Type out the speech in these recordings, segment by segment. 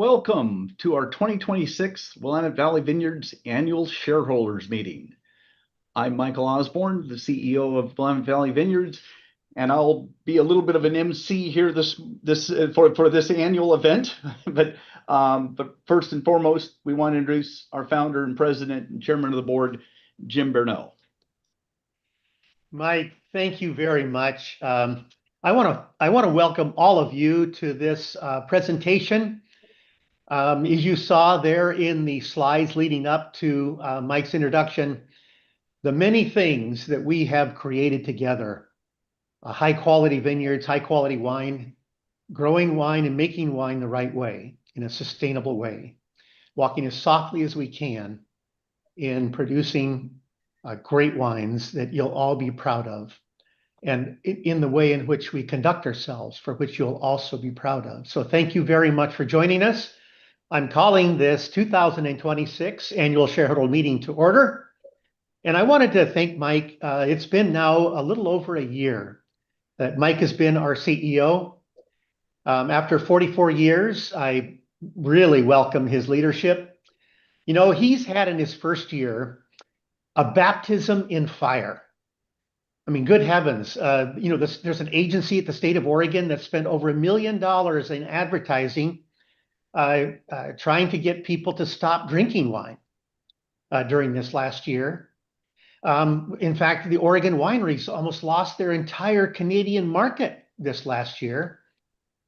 Welcome to our 2026 Willamette Valley Vineyards Annual Shareholders Meeting. I'm Michael Osborne, the CEO of Willamette Valley Vineyards, and I'll be a little bit of an MC here for this annual event. But first and foremost, we want to introduce our founder and president and chairman of the board, Jim Burnell. Mike, thank you very much. I want to welcome all of you to this presentation. As you saw there in the slides leading up to Mike's introduction, the many things that we have created together, high quality vineyards, high quality wine, growing wine and making wine the right way, in a sustainable way, walking as softly as we can in producing great wines that you'll all be proud of, and in the way in which we conduct ourselves, for which you'll also be proud of. So thank you very much for joining us. I'm calling this 2026 Annual Shareholder Meeting to order. And I wanted to thank Mike. It's been now a little over a year that Mike has been our CEO. After 44 years, I really welcome his leadership. You know, he's had in his first year a baptism in fire. I mean, good heavens. There's an agency at the state of Oregon that spent over $1 million in advertising trying to get people to stop drinking wine during this last year. In fact, the Oregon wineries almost lost their entire Canadian market this last year.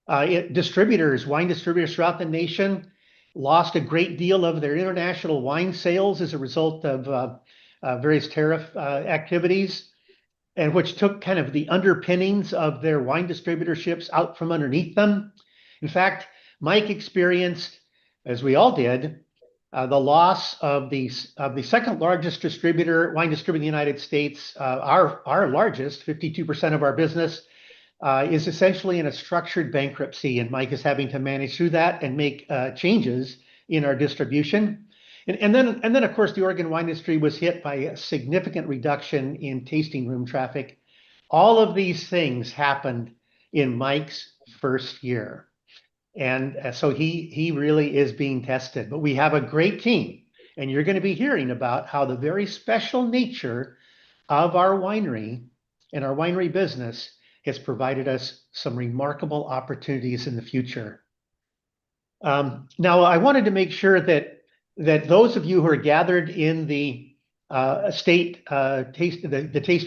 Wine distributors throughout the nation lost a great deal of their international wine sales as a result of various tariff activities, and which took kind of the underpinnings of their wine distributorships out from underneath them. In fact, Mike experienced, as we all did, the loss of the second largest wine distributor in the United States. Our largest, 52% of our business, is essentially in a structured bankruptcy, and Mike is having to manage through that and make changes in our distribution. And then, of course, the Oregon wine industry was hit by a significant reduction in tasting room traffic. All of these things happened in Mike's first year. And so he really is being tested. But we have a great team, and you're going to be hearing about how the very special nature of our winery and our winery business has provided us some remarkable opportunities in the future. Now, I wanted to make sure that those of you who are gathered in the taste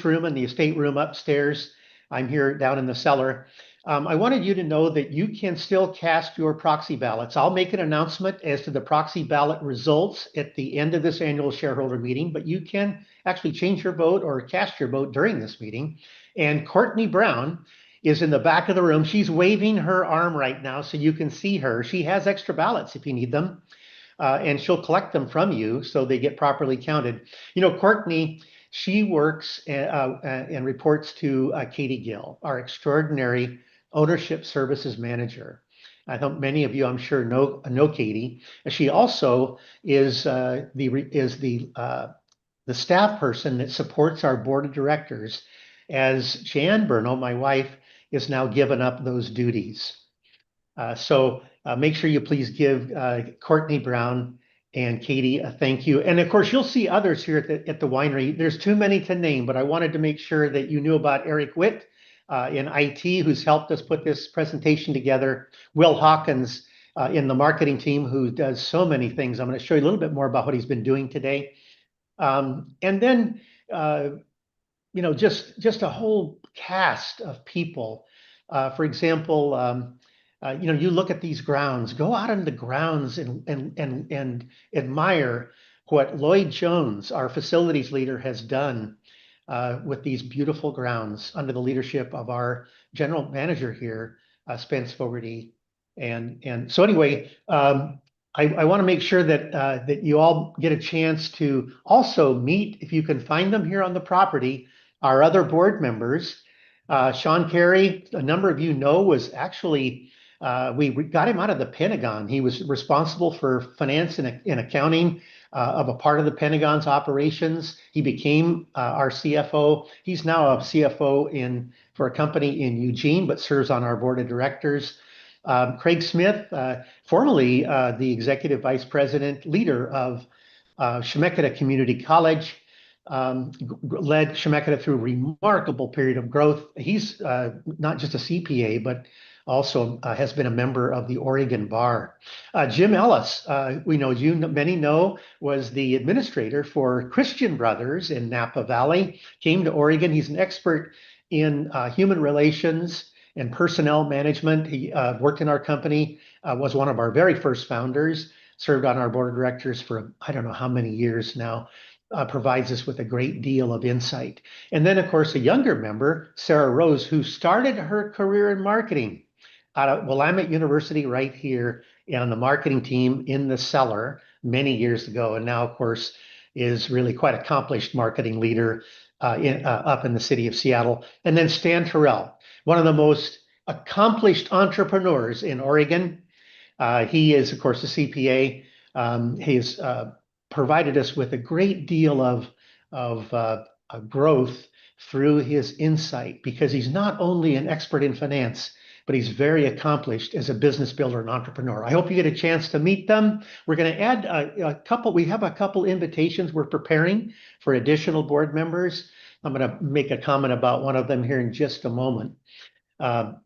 room and the estate room upstairs, I'm here down in the cellar. I wanted you to know that you can still cast your proxy ballots. I'll make an announcement as to the proxy ballot results at the end of this annual shareholder meeting, but you can actually change your vote or cast your vote during this meeting. And Courtney Brown is in the back of the room. She's waving her arm right now so you can see her. She has extra ballots if you need them. And she'll collect them from you so they get properly counted. You know, Courtney, she works and reports to Katie Gill, our extraordinary ownership services manager. I think many of you, I'm sure, know Katie. She also is the staff person that supports our board of directors, as Jan Burnell, my wife, is now given up those duties. So make sure you please give Courtney Brown and Katie a thank you. And of course, you'll see others here at the winery. There's too many to name, but I wanted to make sure that you knew about Eric Witt in IT, who's helped us put this presentation together. Will Hawkins in the marketing team, who does so many things. I'm going to show you a little bit more about what he's been doing today. And then, just a whole cast of people. For example, you look at these grounds, go out on the grounds and admire what Lloyd Jones, our facilities leader, has done with these beautiful grounds under the leadership of our general manager here, Spence Fogarty. And so anyway, I want to make sure that you all get a chance to also meet, if you can find them here on the property, our other board members. Sean Carey, a number of you know, was actually we got him out of the Pentagon. He was responsible for finance and accounting of a part of the Pentagon's operations. He became our CFO. He's now a CFO for a company in Eugene, but serves on our board of directors. Craig Smith, formerly the executive vice president leader of Chemeketa Community College, led Chemeketa through a remarkable period of growth. He's not just a CPA, but also has been a member of the Oregon Bar. Jim Ellis, many know, was the administrator for Christian Brothers in Napa Valley, came to Oregon. He's an expert in human relations and personnel management. He worked in our company, was one of our very first founders, served on our board of directors for I don't know how many years now, provides us with a great deal of insight. And then, of course, a younger member, Sarah Rose, who started her career in marketing out of Willamette University right here on the marketing team in the cellar many years ago. And now, of course, is really quite accomplished marketing leader up in the city of Seattle. And then Stan Terrell, one of the most accomplished entrepreneurs in Oregon. He is, of course, a CPA. He's provided us with a great deal of growth through his insight because he's not only an expert in finance, but he's very accomplished as a business builder and entrepreneur. I hope you get a chance to meet them. We're going to add a couple, we have a couple invitations we're preparing for additional board members. I'm going to make a comment about one of them here in just a moment. Now,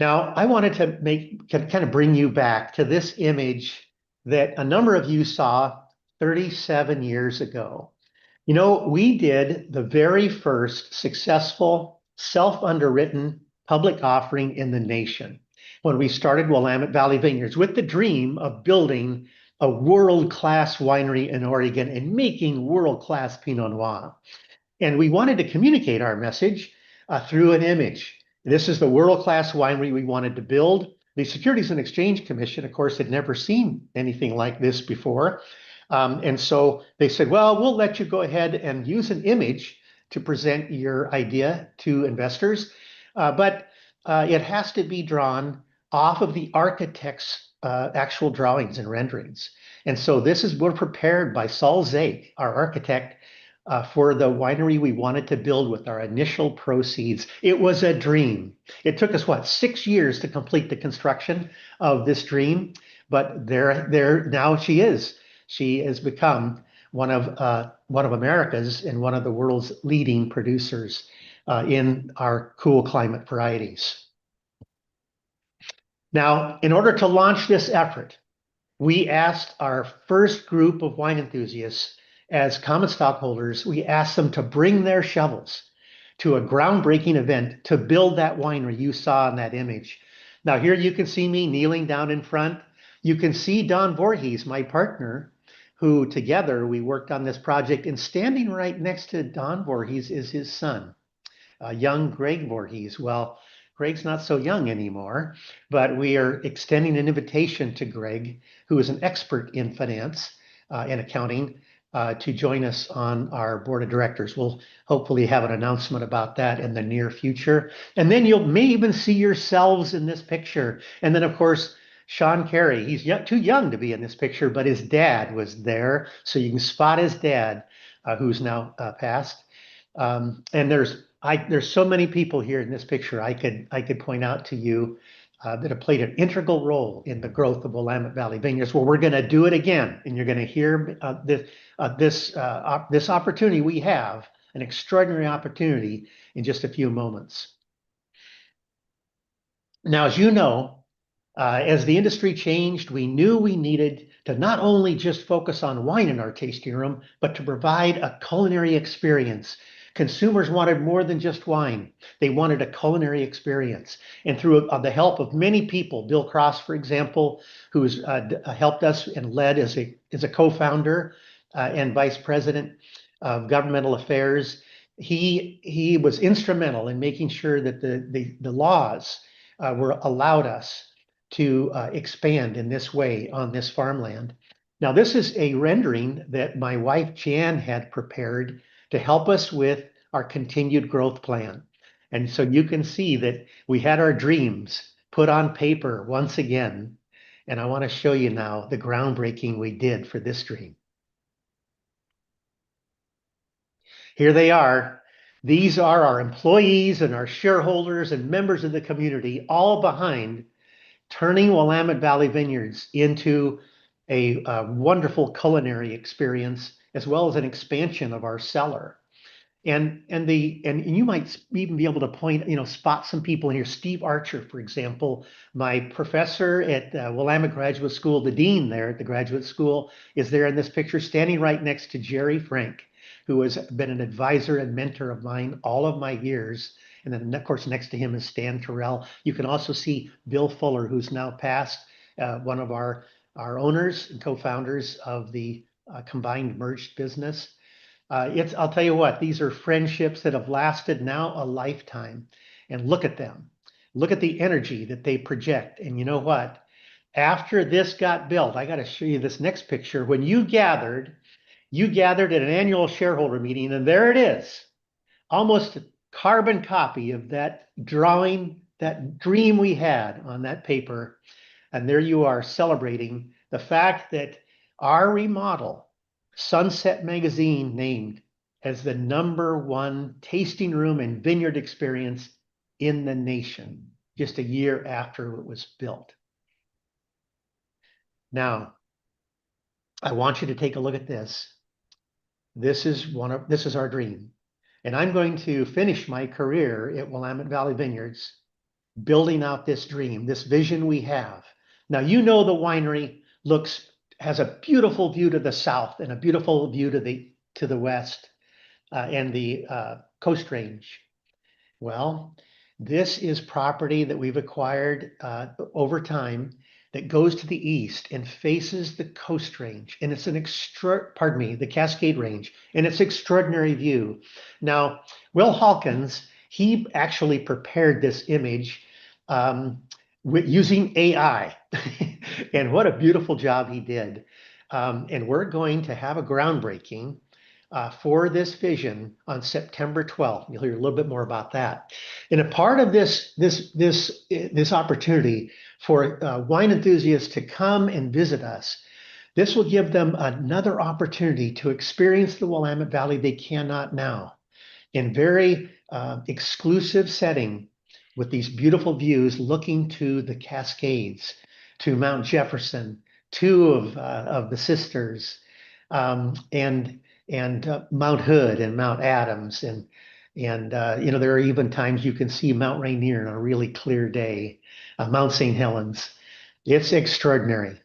I wanted to kind of bring you back to this image that a number of you saw 37 years ago. You know, we did the very first successful self-underwritten public offering in the nation when we started Willamette Valley Vineyards with the dream of building a world-class winery in Oregon and making world-class Pinot Noir. And we wanted to communicate our message through an image. This is the world-class winery we wanted to build. The Securities and Exchange Commission, of course, had never seen anything like this before. And so they said, well, we'll let you go ahead and use an image to present your idea to investors. But it has to be drawn off of the architect's actual drawings and renderings. And so we're prepared by Saul Zake, our architect, for the winery we wanted to build with our initial proceeds. It was a dream. It took us, 6 years to complete the construction of this dream, but there now she is. She has become one of America's and one of the world's leading producers in our cool climate varieties. Now, in order to launch this effort, we asked our first group of wine enthusiasts as common stockholders, we asked them to bring their shovels to a groundbreaking event to build that winery you saw in that image. Now, here you can see me kneeling down in front. You can see Don Voorhees, my partner, who together we worked on this project, and standing right next to Don Voorhees is his son, young Greg Voorhees. Well, Greg's not so young anymore, but we are extending an invitation to Greg, who is an expert in finance and accounting, to join us on our board of directors. We'll hopefully have an announcement about that in the near future. And then you may even see yourselves in this picture. And then, of course, Sean Carey, he's too young to be in this picture, but his dad was there. So you can spot his dad, who's now passed. And there's so many people here in this picture I could point out to you that have played an integral role in the growth of Willamette Valley Vineyards. Well, we're going to do it again, and you're going to hear this opportunity we have, an extraordinary opportunity, in just a few moments. Now, as you know, as the industry changed, we knew we needed to not only just focus on wine in our tasting room, but to provide a culinary experience. Consumers wanted more than just wine. They wanted a culinary experience. And through the help of many people, Bill Cross, for example, who has helped us and led as a co-founder and vice president of governmental affairs, he was instrumental in making sure that the laws allowed us to expand in this way on this farmland. Now, this is a rendering that my wife Jan had prepared to help us with our continued growth plan. And so you can see that we had our dreams put on paper once again. And I want to show you now the groundbreaking we did for this dream. Here they are. These are our employees and our shareholders and members of the community, all behind turning Willamette Valley Vineyards into a wonderful culinary experience, as well as an expansion of our cellar. And you might even be able to spot some people in here. Steve Archer, for example, my professor at Willamette Graduate School, the dean there at the graduate school, is there in this picture, standing right next to Jerry Frank, who has been an advisor and mentor of mine all of my years. And then, of course, next to him is Stan Terrell. You can also see Bill Fuller, who's now passed, one of our owners and co-founders of the combined merged business. I'll tell you what, these are friendships that have lasted now a lifetime. And look at them. Look at the energy that they project. And you know what? After this got built, I got to show you this next picture. When you gathered at an annual shareholder meeting, and there it is, almost a carbon copy of that drawing, that dream we had on that paper. And there you are celebrating the fact that our remodel, Sunset Magazine named as the #1 tasting room and vineyard experience in the nation, just a year after it was built. Now, I want you to take a look at this. This is our dream. And I'm going to finish my career at Willamette Valley Vineyards building out this dream, this vision we have. Now, you know the winery has a beautiful view to the south and a beautiful view to the west and the Coast Range. Well, this is property that we've acquired over time that goes to the east and faces the Coast Range, and it's the Cascade Range, and it's extraordinary view. Now, Will Hawkins, he actually prepared this image using AI. And what a beautiful job he did. And we're going to have a groundbreaking for this vision on September 12th. You'll hear a little bit more about that. And a part of this opportunity for wine enthusiasts to come and visit us, this will give them another opportunity to experience the Willamette Valley they cannot now, in very exclusive setting with these beautiful views looking to the Cascades, to Mount Jefferson, two of the sisters, and Mount Hood and Mount Adams, and there are even times you can see Mount Rainier on a really clear day, Mount St. Helens. It's extraordinary.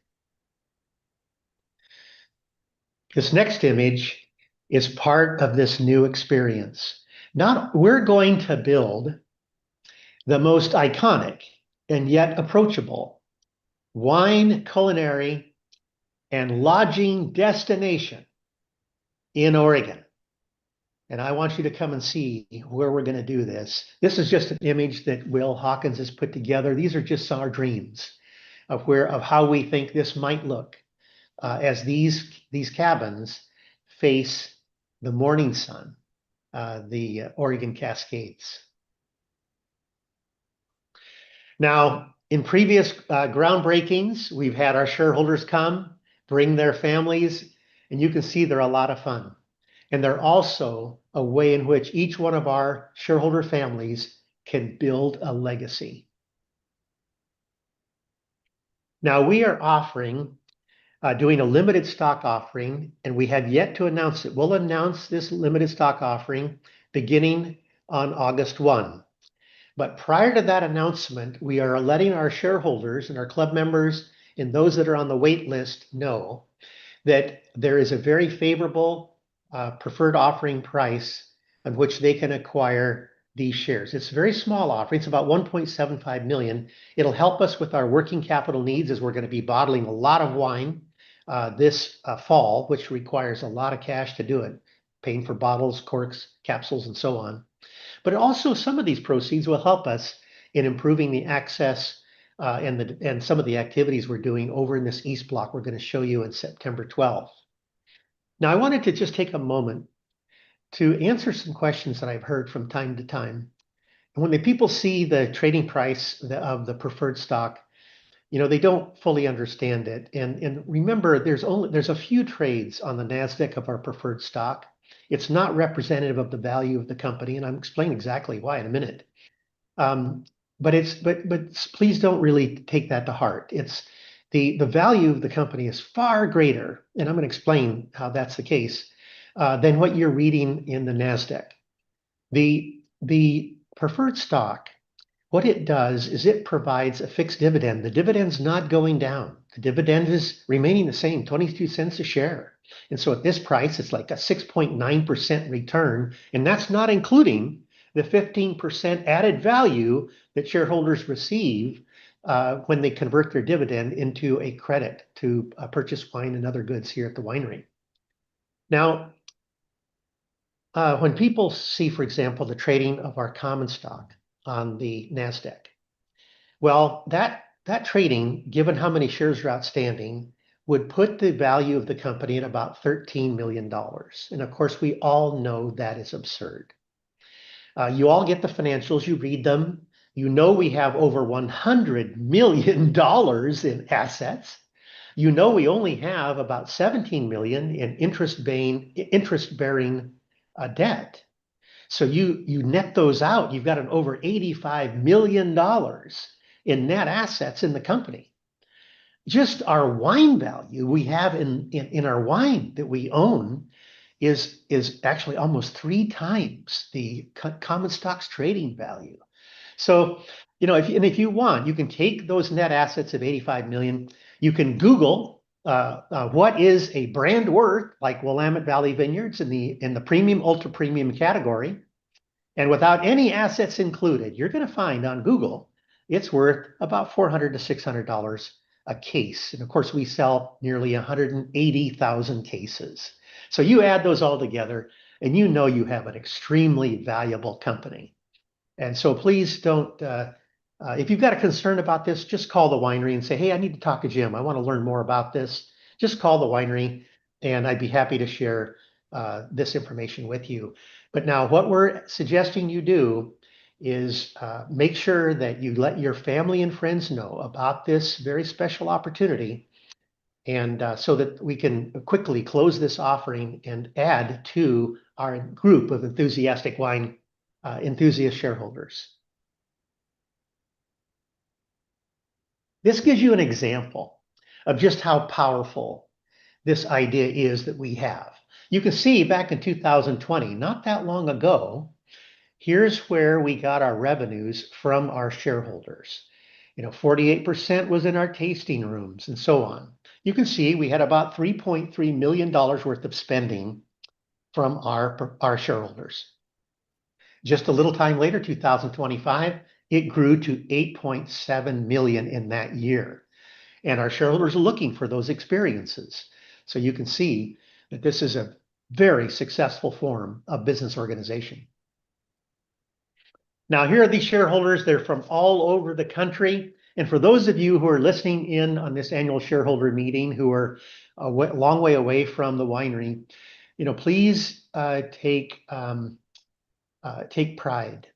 This next image is part of this new experience. We're going to build the most iconic and yet approachable wine, culinary, and lodging destination in Oregon. And I want you to come and see where we're going to do this. This is just an image that Will Hawkins has put together. These are just our dreams of how we think this might look as these cabins face the morning sun, the Oregon Cascades. Now, in previous groundbreakings, we've had our shareholders come, bring their families, and you can see they're a lot of fun. And they're also a way in which each one of our shareholder families can build a legacy. Now, we are doing a limited stock offering, and we have yet to announce it. We'll announce this limited stock offering beginning on August 1. But prior to that announcement, we are letting our shareholders and our club members and those that are on the wait list know that there is a very favorable preferred offering price on which they can acquire these shares. It's a very small offering. It's about 1.75 million. It'll help us with our working capital needs, as we're going to be bottling a lot of wine this fall, which requires a lot of cash to do it, paying for bottles, corks, capsules, and so on. But also, some of these proceeds will help us in improving the access and some of the activities we're doing over in this East Block we're going to show you on September 12th. Now, I wanted to just take a moment to answer some questions that I've heard from time to time. And when the people see the trading price of the preferred stock, they don't fully understand it. And remember, there's a few trades on the NASDAQ of our preferred stock. It's not representative of the value of the company, and I'm explaining exactly why in a minute. but please don't really take that to heart. It's the value of the company is far greater, and I'm going to explain how that's the case, than what you're reading in the NASDAQ. The preferred stock, what it does is it provides a fixed dividend. The dividend's not going down. The dividend is remaining the same, 22 cents a share. And so at this price, it's like a 6.9% return. And that's not including the 15% added value that shareholders receive when they convert their dividend into a credit to purchase wine and other goods here at the winery. Now, when people see, for example, the trading of our common stock on the NASDAQ, well, that trading, given how many shares are outstanding, would put the value of the company at about $13 million. And of course, we all know that is absurd. You all get the financials, you read them. You know we have over $100 million in assets. You know we only have about 17 million in interest-bearing debt. So you net those out, you've got an over $85 million in net assets in the company. Just our wine value we have in our wine that we own is actually almost 3 times the common stock's trading value. So, if you want, you can take those net assets of 85 million. You can Google what is a brand worth like Willamette Valley Vineyards in the premium, ultra premium category. And without any assets included, you're going to find on Google, it's worth about $400 to $600 a case. And of course, we sell nearly 180,000 cases. So you add those all together and you know you have an extremely valuable company. And so please don't, if you've got a concern about this, just call the winery and say, hey, I need to talk to Jim. I want to learn more about this. Just call the winery and I'd be happy to share this information with you. But now what we're suggesting you do is make sure that you let your family and friends know about this very special opportunity, and so that we can quickly close this offering and add to our group of enthusiastic wine enthusiast shareholders. This gives you an example of just how powerful this idea is that we have. You can see back in 2020, not that long ago, here's where we got our revenues from our shareholders. 48% was in our tasting rooms and so on. You can see we had about $3.3 million worth of spending from our shareholders. Just a little time later, 2025, it grew to 8.7 million in that year. And our shareholders are looking for those experiences. So you can see that this is a very successful form of business organization. Now, here are these shareholders. They're from all over the country. And for those of you who are listening in on this annual shareholder meeting who are a long way away from the winery, please take pride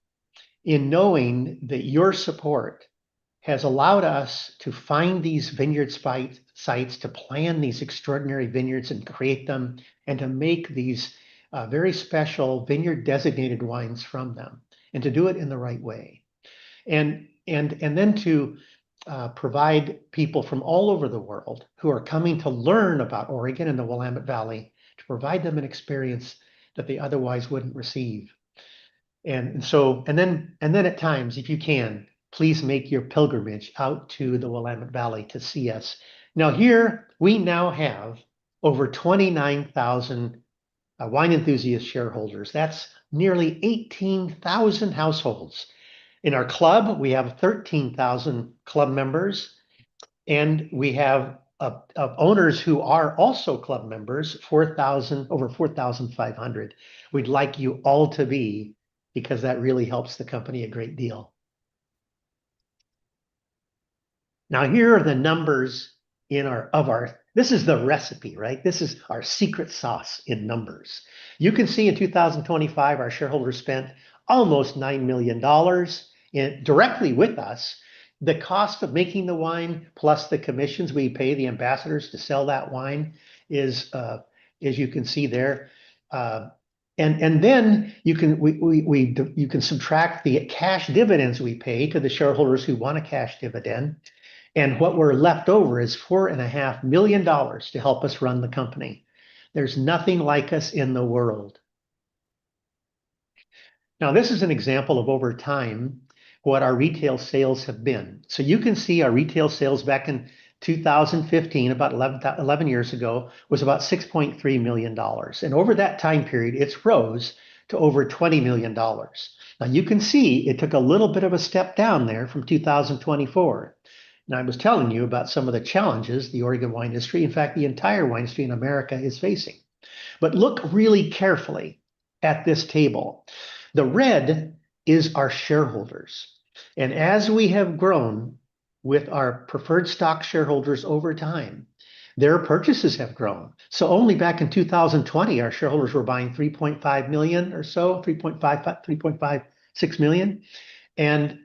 in knowing that your support has allowed us to find these vineyard sites, to plan these extraordinary vineyards and create them, and to make these very special vineyard designated wines from them, and to do it in the right way. And then to provide people from all over the world who are coming to learn about Oregon and the Willamette Valley, to provide them an experience that they otherwise wouldn't receive. And then at times, if you can, please make your pilgrimage out to the Willamette Valley to see us. Now here, we now have over 29,000 wine enthusiast shareholders. That's nearly 18,000 households. In our club, we have 13,000 club members, and we have owners who are also club members, over 4,500. We'd like you all to be, because that really helps the company a great deal. Now, here are the numbers this is the recipe, right? This is our secret sauce in numbers. You can see in 2025, our shareholders spent almost $9 million directly with us. The cost of making the wine plus the commissions we pay the ambassadors to sell that wine is, as you can see there, And then you can subtract the cash dividends we pay to the shareholders who want a cash dividend. And what we're left over is $4.5 million to help us run the company. There's nothing like us in the world. Now, this is an example of over time what our retail sales have been. So you can see our retail sales back in 2015, about 11 years ago, was about $6.3 million. And over that time period, it's rose to over $20 million. Now you can see it took a little bit of a step down there from 2024. And I was telling you about some of the challenges the Oregon wine industry, in fact, the entire wine industry in America is facing. But look really carefully at this table. The red is our shareholders. And as we have grown with our preferred stock shareholders over time, their purchases have grown. So only back in 2020, our shareholders were buying 3.5 million or so, 3.56 million, and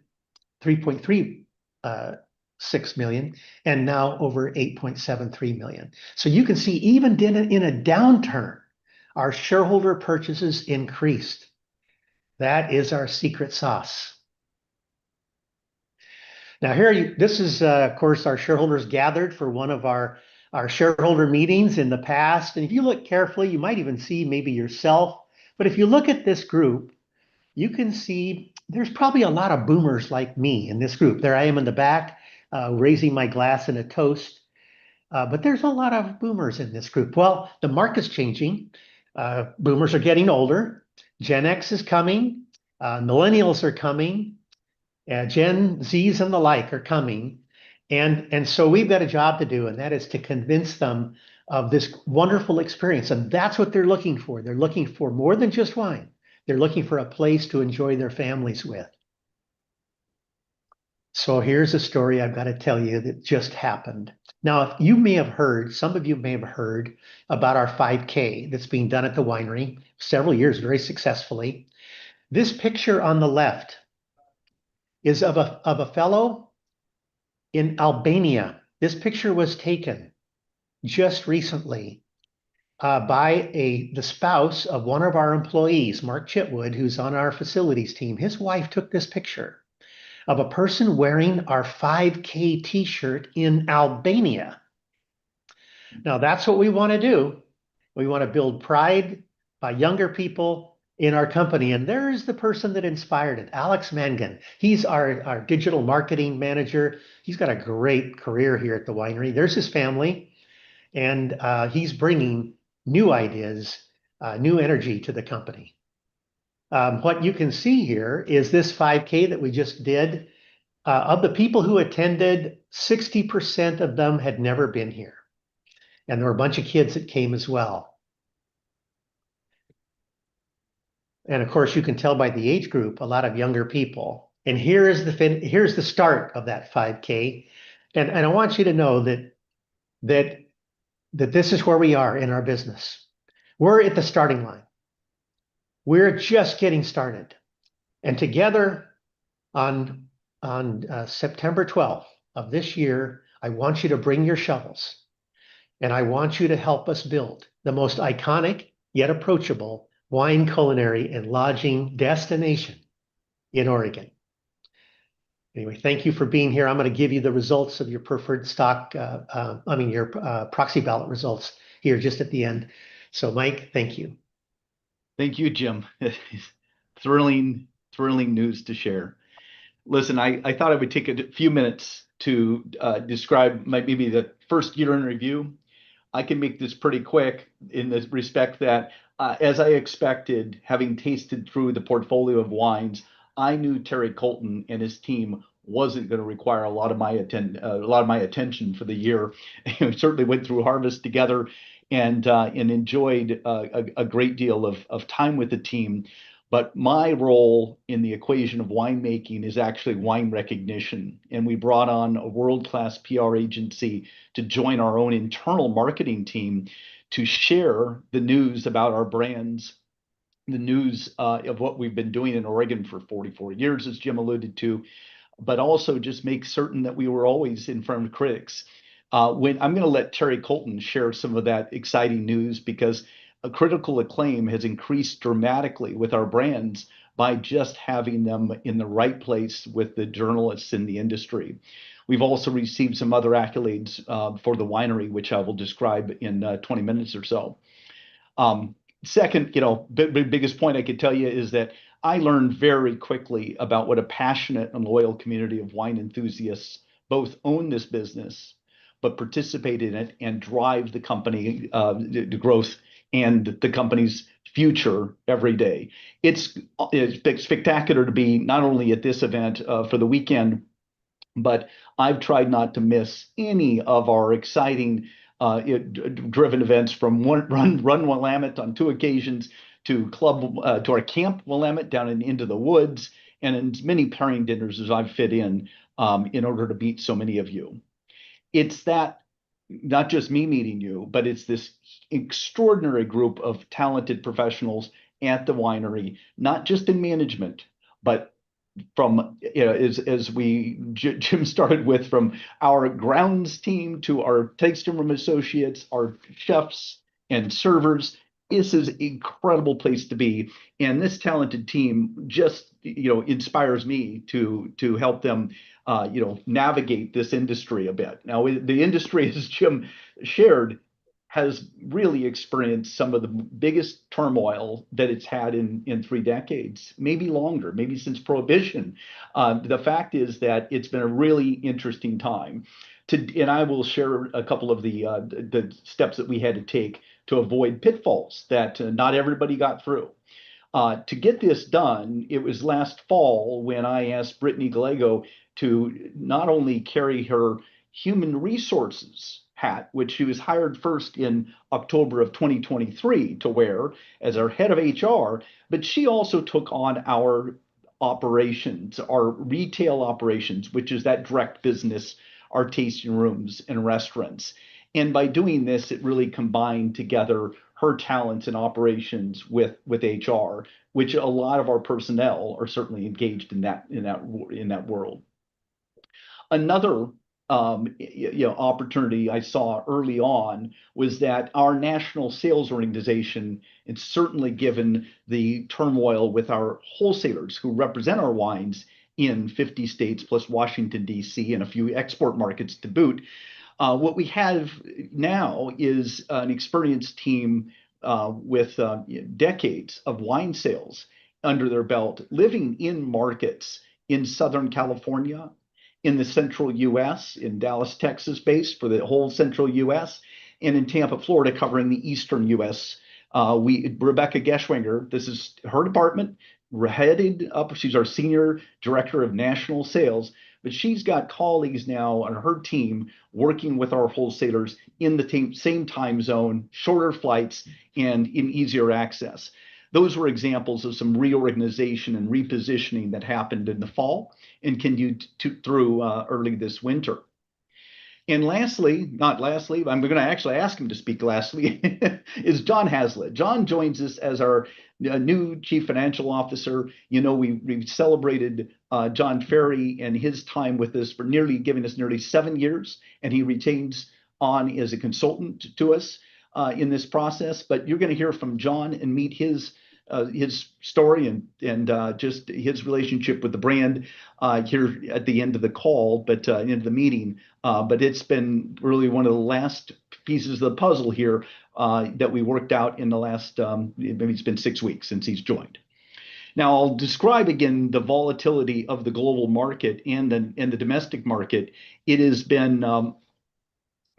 3.36 million, and now over 8.73 million. So you can see even in a downturn, our shareholder purchases increased. That is our secret sauce. Now this is, of course, our shareholders gathered for one of our shareholder meetings in the past. And if you look carefully, you might even see maybe yourself. But if you look at this group, you can see there's probably a lot of boomers like me in this group. There I am in the back, raising my glass in a toast. But there's a lot of boomers in this group. Well, the market's changing. Boomers are getting older. Gen X is coming. Millennials are coming. Gen Zs and the like are coming. And so we've got a job to do, and that is to convince them of this wonderful experience. And that's what they're looking for. They're looking for more than just wine. They're looking for a place to enjoy their families with. So here's a story I've got to tell you that just happened. Now, you may have heard, some of you may have heard about our 5K that's being done at the winery several years very successfully. This picture on the left is of a fellow in Albania. This picture was taken just recently by the spouse of one of our employees, Mark Chitwood, who's on our facilities team. His wife took this picture of a person wearing our 5K t-shirt in Albania. Now, that's what we want to do. We want to build pride by younger people in our company. And there is the person that inspired it, Alex Mangan. He's our digital marketing manager. He's got a great career here at the winery. There's his family. And he's bringing new ideas, new energy to the company. What you can see here is this 5K that we just did. Of the people who attended, 60% of them had never been here. And there were a bunch of kids that came as well. And of course, you can tell by the age group, a lot of younger people. And here's the start of that 5K. And I want you to know that this is where we are in our business. We're at the starting line. We're just getting started. And together on September 12th of this year, I want you to bring your shovels. And I want you to help us build the most iconic yet approachable wine, culinary, and lodging destination in Oregon. Anyway, thank you for being here. I'm going to give you the results of your preferred stock, your proxy ballot results here just at the end. So Mike, thank you. Thank you, Jim. Thrilling news to share. Listen, I thought I would take a few minutes to describe maybe the first year in review. I can make this pretty quick in the respect that, as I expected, having tasted through the portfolio of wines, I knew Terry Colton and his team wasn't going to require a lot of my attention for the year. We certainly went through harvest together and enjoyed a great deal of time with the team. But my role in the equation of winemaking is actually wine recognition. And we brought on a world-class PR agency to join our own internal marketing team to share the news about our brands, the news of what we've been doing in Oregon for 44 years, as Jim alluded to, but also just make certain that we were always in front of critics. When I'm going to let Terry Colton share some of that exciting news because critical acclaim has increased dramatically with our brands by just having them in the right place with the journalists in the industry. We've also received some other accolades for the winery, which I will describe in 20 minutes or so. Um, Second, biggest point I could tell you is that I learned very quickly about what a passionate and loyal community of wine enthusiasts both own this business, but participate in it and drive the company, the growth and the company's future every day. It's spectacular to be not only at this event for the weekend, but I've tried not to miss any of our exciting driven events from Run Willamette on two occasions to our Camp Willamette down into the woods and in as many pairing dinners as I've fit in order to meet so many of you. It's that not just me meeting you, but it's this extraordinary group of talented professionals at the winery, not just in management, but from as Jim started with, from our grounds team to our tasting room associates, our chefs and servers. This is an incredible place to be, and this talented team just inspires me to help them navigate this industry a bit. Now the industry, as Jim shared, has really experienced some of the biggest turmoil that it's had in 3 decades, maybe longer, maybe since Prohibition. The fact is that it's been a really interesting time. And I will share a couple of the steps that we had to take to avoid pitfalls that not everybody got through. To get this done, it was last fall when I asked Brittany Gallego to not only carry her human resources hat, which she was hired first in October of 2023 to wear as our head of HR, but she also took on our operations, our retail operations, which is that direct business, our tasting rooms and restaurants. And by doing this, it really combined together her talents and operations with HR, which a lot of our personnel are certainly engaged in that world. Another opportunity I saw early on was that our national sales organization, it's certainly given the turmoil with our wholesalers who represent our wines in 50 states plus Washington, D.C., and a few export markets to boot. What we have now is an experienced team with decades of wine sales under their belt, living in markets in Southern California, in the central US, in Dallas, Texas, based for the whole central US, and in Tampa, Florida, covering the eastern US. Rebecca Geschwinger, this is her department, headed up. She's our senior director of national sales, but she's got colleagues now on her team working with our wholesalers in the same time zone, shorter flights, and in easier access. Those were examples of some reorganization and repositioning that happened in the fall and continued through early this winter. And lastly, not lastly, I'm going to actually ask him to speak lastly, is John Haslett. John joins us as our new Chief Financial Officer. We celebrated John Ferry and his time with us for giving us nearly 7 years, and he retains on as a consultant to us in this process. But you're going to hear from John and meet his story and just his relationship with the brand here at the end of the call, but into the meeting. But it's been really one of the last pieces of the puzzle here that we worked out in the last, maybe it's been 6 weeks since he's joined. Now I'll describe again the volatility of the global market and the domestic market. It has been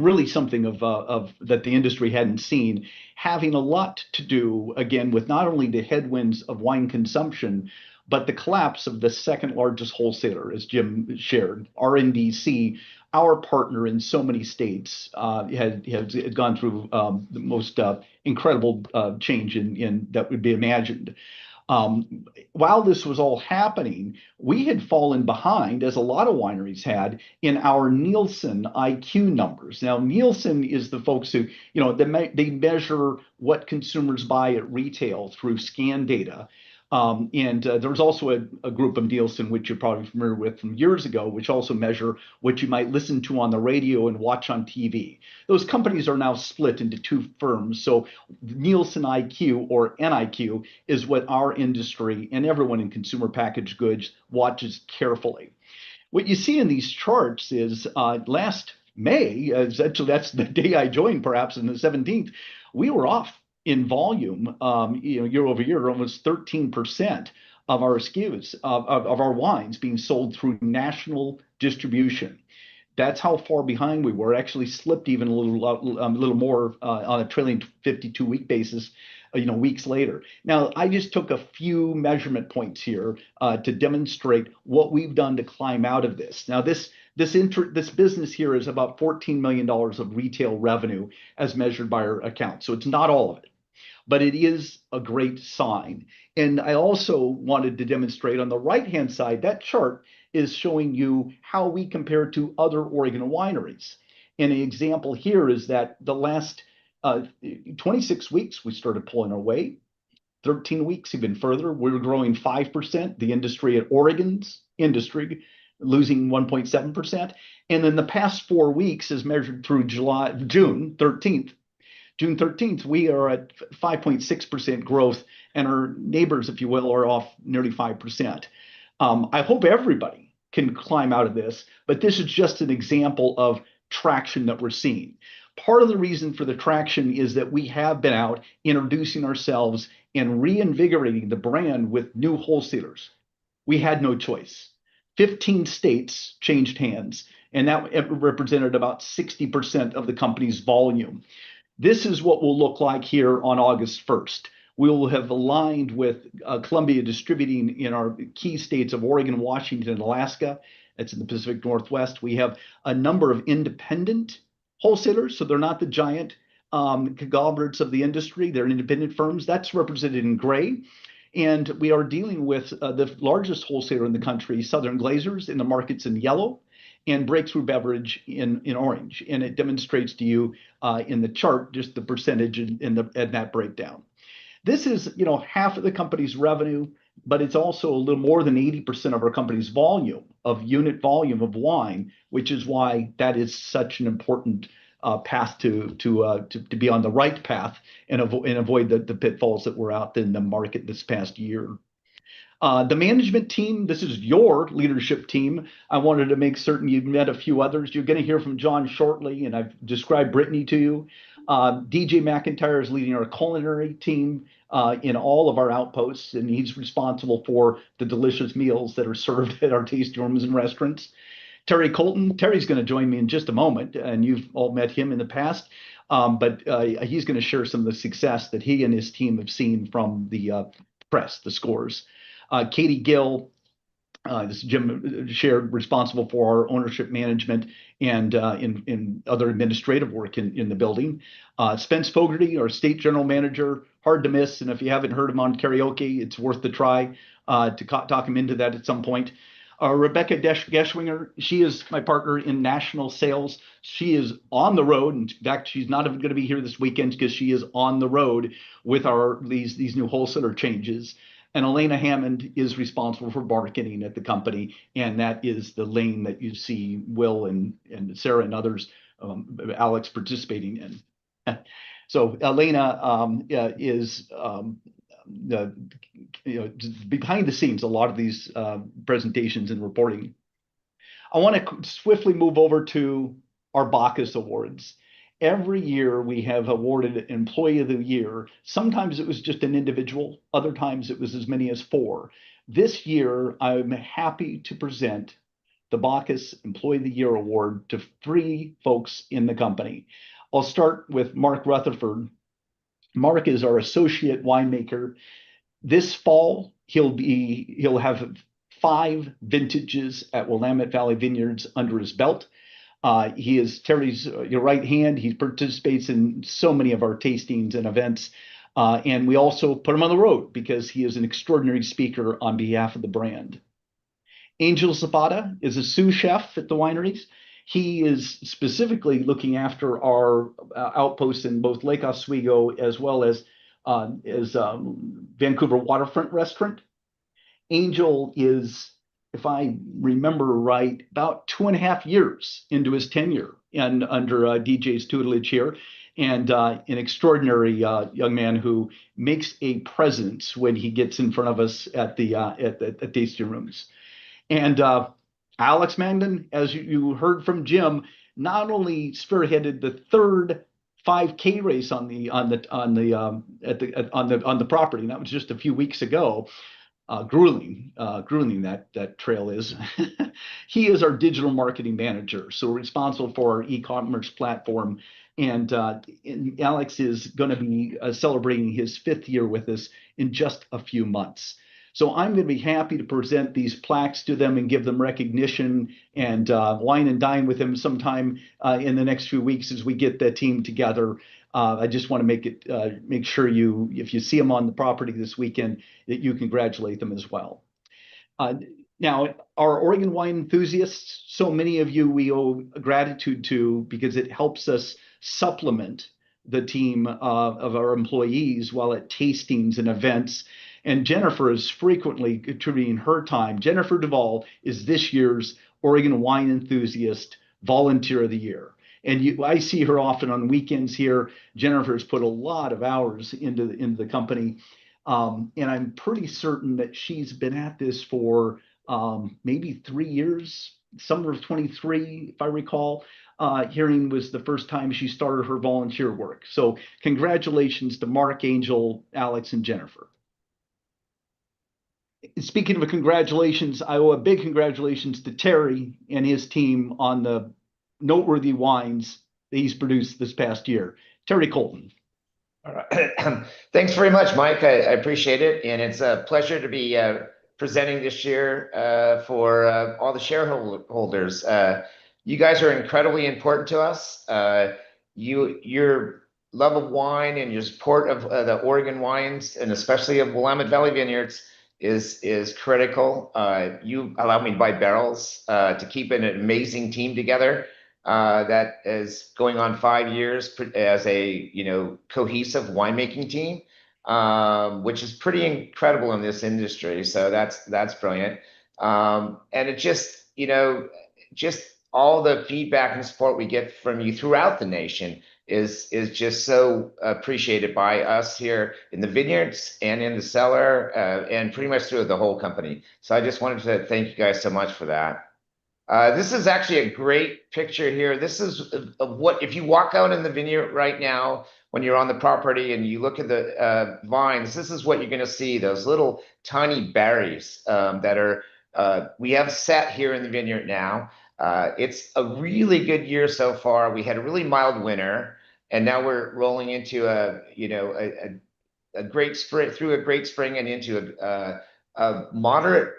really something of that the industry hadn't seen, having a lot to do again with not only the headwinds of wine consumption, but the collapse of the second largest wholesaler, as Jim shared, RNDC, our partner in so many states, has gone through the most incredible change in that would be imagined. While this was all happening, we had fallen behind, as a lot of wineries had, in our Nielsen IQ numbers. Now, Nielsen is the folks who, they measure what consumers buy at retail through scan data. There's also a group of Nielsen, which you're probably familiar with from years ago, which also measure what you might listen to on the radio and watch on TV. Those companies are now split into two firms. So Nielsen IQ or NIQ is what our industry and everyone in consumer packaged goods watches carefully. What you see in these charts is last May, actually that's the day I joined, perhaps in the 17th, we were off in volume, year over year, almost 13% of our SKUs of our wines being sold through national distribution. That's how far behind we were. Actually, slipped even a little more on a trailing 52-week basis, weeks later. Now, I just took a few measurement points here to demonstrate what we've done to climb out of this. Now, this business here is about $14 million of retail revenue as measured by our account. So it's not all of it, but it is a great sign. And I also wanted to demonstrate on the right-hand side, that chart is showing you how we compare to other Oregon wineries. And an example here is that the last 26 weeks, we started pulling our weight. 13 weeks, even further, we're growing 5%. The industry at Oregon's industry losing 1.7%. And then the past 4 weeks, as measured through June 13th, we are at 5.6% growth, and our neighbors, if you will, are off nearly 5%. I hope everybody can climb out of this, but this is just an example of traction that we're seeing. Part of the reason for the traction is that we have been out introducing ourselves and reinvigorating the brand with new wholesalers. We had no choice. 15 states changed hands, and that represented about 60% of the company's volume. This is what will look like here on August 1st. We will have aligned with Columbia Distributing in our key states of Oregon, Washington, and Alaska. That's in the Pacific Northwest. We have a number of independent wholesalers, so they're not the giant conglomerates of the industry. They're independent firms. That's represented in gray. And we are dealing with the largest wholesaler in the country, Southern Glazers, in the markets in yellow, and Breakthrough Beverage in orange. And it demonstrates to you in the chart just the percentage in that breakdown. This is, half of the company's revenue, but it's also a little more than 80% of our company's unit volume of wine, which is why that is such an important path to be on the right path and avoid the pitfalls that were out in the market this past year. The management team, this is your leadership team. I wanted to make certain you've met a few others. You're going to hear from John shortly, and I've described Brittany to you. DJ McIntyre is leading our culinary team in all of our outposts, and he's responsible for the delicious meals that are served at our tasting rooms and restaurants. Terry Colton, Terry's going to join me in just a moment, and you've all met him in the past, but he's going to share some of the success that he and his team have seen from the press, the scores. Katie Gill, this is Jim shared, responsible for our ownership management and in other administrative work in the building. Spence Fogarty, our state general manager, hard to miss. And if you haven't heard him on karaoke, it's worth the try to talk him into that at some point. Rebecca Geschwinger, she is my partner in national sales. She is on the road. In fact, she's not even going to be here this weekend because she is on the road with these new wholesaler changes. And Elena Hammond is responsible for marketing at the company, and that is the lane that you see Will and Sarah and others, Alex participating in. So Elena is behind the scenes a lot of these presentations and reporting. I want to swiftly move over to our Bacchus Awards. Every year we have awarded Employee of the Year. Sometimes it was just an individual. Other times it was as many as 4. This year, I'm happy to present the Bacchus Employee of the Year Award to 3 folks in the company. I'll start with Mark Rutherford. Mark is our associate winemaker. This fall, he'll have 5 vintages at Willamette Valley Vineyards under his belt. He is Terry's your right hand. He participates in so many of our tastings and events. And we also put him on the road because he is an extraordinary speaker on behalf of the brand. Angel Zapata is a sous chef at the wineries. He is specifically looking after our outposts in both Lake Oswego as well as Vancouver Waterfront Restaurant. Angel is, if I remember right, about 2.5 years into his tenure and under DJ's tutelage here, and an extraordinary young man who makes a presence when he gets in front of us at the tasting rooms. And Alex Magnan, as you heard from Jim, not only spearheaded the third 5K race on the property, and that was just a few weeks ago. Grueling that trail is. He is our digital marketing manager, so responsible for our e-commerce platform. And Alex is going to be celebrating his 5th year with us in just a few months. So I'm going to be happy to present these plaques to them and give them recognition and wine and dine with them sometime in the next few weeks as we get the team together. I just want to make sure if you see them on the property this weekend, that you congratulate them as well. Now, our Oregon wine enthusiasts, so many of you we owe gratitude to because it helps us supplement the team of our employees while at tastings and events. And Jennifer is frequently contributing her time. Jennifer Duvall is this year's Oregon Wine Enthusiast Volunteer of the Year. And I see her often on weekends here. Jennifer's put a lot of hours into the company. And I'm pretty certain that she's been at this for maybe 3 years, summer of 23, if I recall. Hearing was the first time she started her volunteer work. So congratulations to Mark, Angel, Alex, and Jennifer. Speaking of congratulations, I owe a big congratulations to Terry and his team on the noteworthy wines that he's produced this past year. Terry Colton. All right. Thanks very much, Mike. I appreciate it. And it's a pleasure to be presenting this year for all the shareholders. You guys are incredibly important to us. Your love of wine and your support of the Oregon wines, and especially of Willamette Valley Vineyards, is critical. You allow me to buy barrels to keep an amazing team together that is going on 5 years as a cohesive winemaking team, which is pretty incredible in this industry. So that's brilliant. And it just all the feedback and support we get from you throughout the nation is just so appreciated by us here in the vineyards and in the cellar and pretty much through the whole company. So I just wanted to thank you guys so much for that. This is actually a great picture here. This is what, if you walk out in the vineyard right now, when you're on the property and you look at the vines, this is what you're going to see, those little tiny berries that are, we have set here in the vineyard now. It's a really good year so far. We had a really mild winter, and now we're rolling into a great spring, through a great spring and into a moderate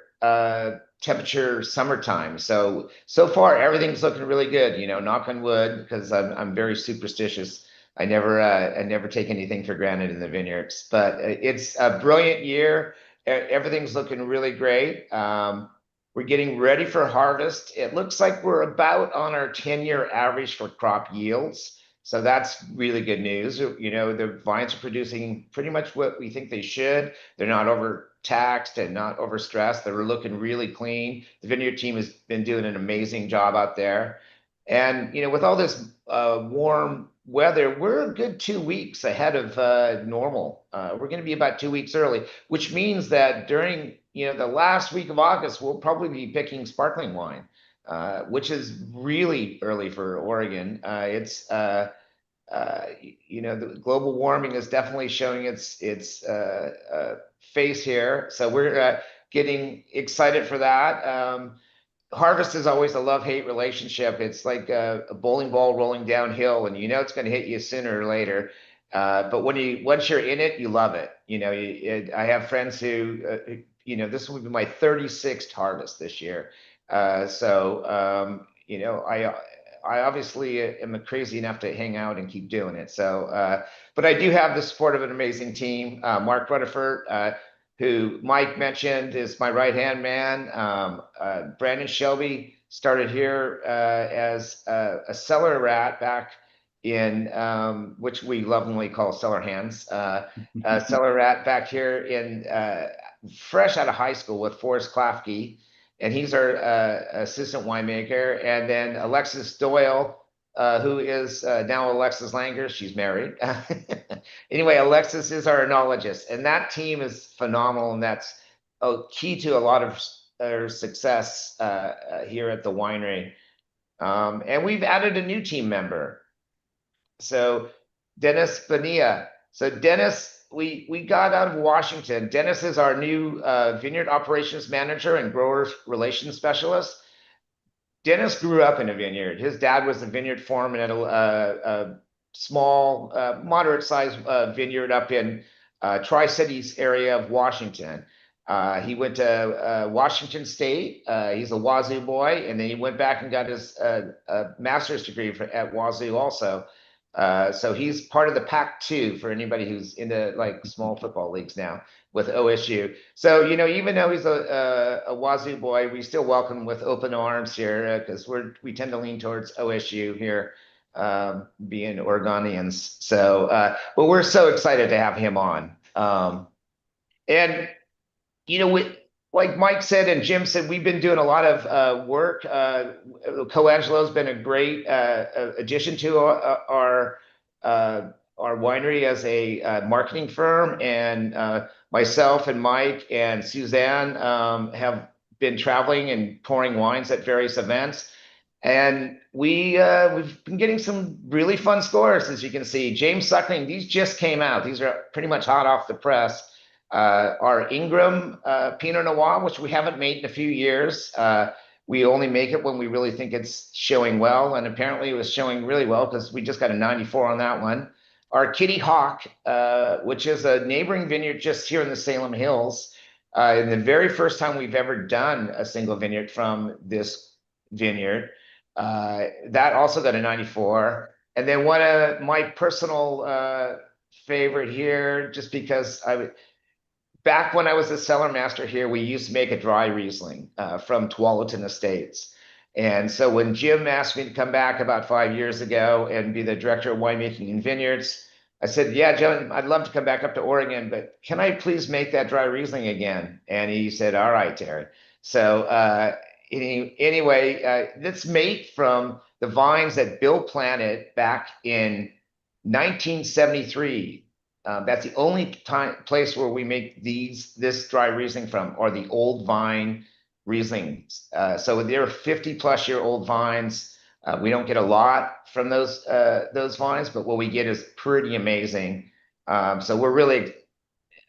temperature summertime. So far everything's looking really good, knock on wood, because I'm very superstitious. I never take anything for granted in the vineyards, but it's a brilliant year. Everything's looking really great. We're getting ready for harvest. It looks like we're about on our 10-year average for crop yields. So that's really good news. The vines are producing pretty much what we think they should. They're not overtaxed and not overstressed. They're looking really clean. The vineyard team has been doing an amazing job out there. And, with all this warm weather, we're a good 2 weeks ahead of normal. We're going to be about 2 weeks early, which means that during, the last week of August, we'll probably be picking sparkling wine, which is really early for Oregon. The global warming is definitely showing its face here. So we're getting excited for that. Harvest is always a love-hate relationship. It's like a bowling ball rolling downhill, and it's going to hit you sooner or later. But once you're in it, you love it. I have friends who, this will be my 36th harvest this year. I obviously am crazy enough to hang out and keep doing it. So, but I do have the support of an amazing team. Mark Rutherford, who Mike mentioned, is my right-hand man. Brandon Shelby started here as a cellar rat back in which we lovingly call Cellar Hands. Cellar Rat back here in fresh out of high school with Forrest Klafke, and he's our assistant winemaker. And then Alexis Doyle, who is now Alexis Langer. She's married. Anyway, Alexis is our enologist, and that team is phenomenal, and that's a key to a lot of our success here at the winery. And we've added a new team member. So Dennis Bonilla. So Dennis, we got out of Washington. Dennis is our new vineyard operations manager and grower relations specialist. Dennis grew up in a vineyard. His dad was a vineyard foreman at a small, moderate-sized vineyard up in Tri-Cities area of Washington. He went to Washington State. He's a Wazoo boy, and then he went back and got his master's degree at Wazoo also. So he's part of the Pac-2 for anybody who's into like small football leagues now with OSU. So, you know, even though he's a Wazoo boy, we still welcome him with open arms here because we tend to lean towards OSU here, being Oregonians. So, but we're so excited to have him on. And, you know, like Mike said and Jim said, we've been doing a lot of work. Coangelo's been a great addition to our winery as a marketing firm, and myself and Mike and Suzanne have been traveling and pouring wines at various events. And we've been getting some really fun scores, as you can see. James Suckling, these just came out. These are pretty much hot off the press. Our Ingram Pinot Noir, which we haven't made in a few years. We only make it when we really think it's showing well, and apparently it was showing really well because we just got a 94 on that one. Our Kitty Hawk, which is a neighboring vineyard just here in the Salem Hills, and the very first time we've ever done a single vineyard from this vineyard. That also got a 94. And then one of my personal favorite here, just because back when I was a cellar master here, we used to make a dry Riesling from Tualatin Estates. And so when Jim asked me to come back about 5 years ago and be the director of winemaking and vineyards, I said, yeah, Jim, I'd love to come back up to Oregon, but can I please make that dry Riesling again? And he said, all right, Terry. So anyway, that's made from the vines that Bill planted back in 1973. That's the only place where we make this dry Riesling from, or the old vine Rieslings. So they're 50-plus-year-old vines. We don't get a lot from those vines, but what we get is pretty amazing. So we're really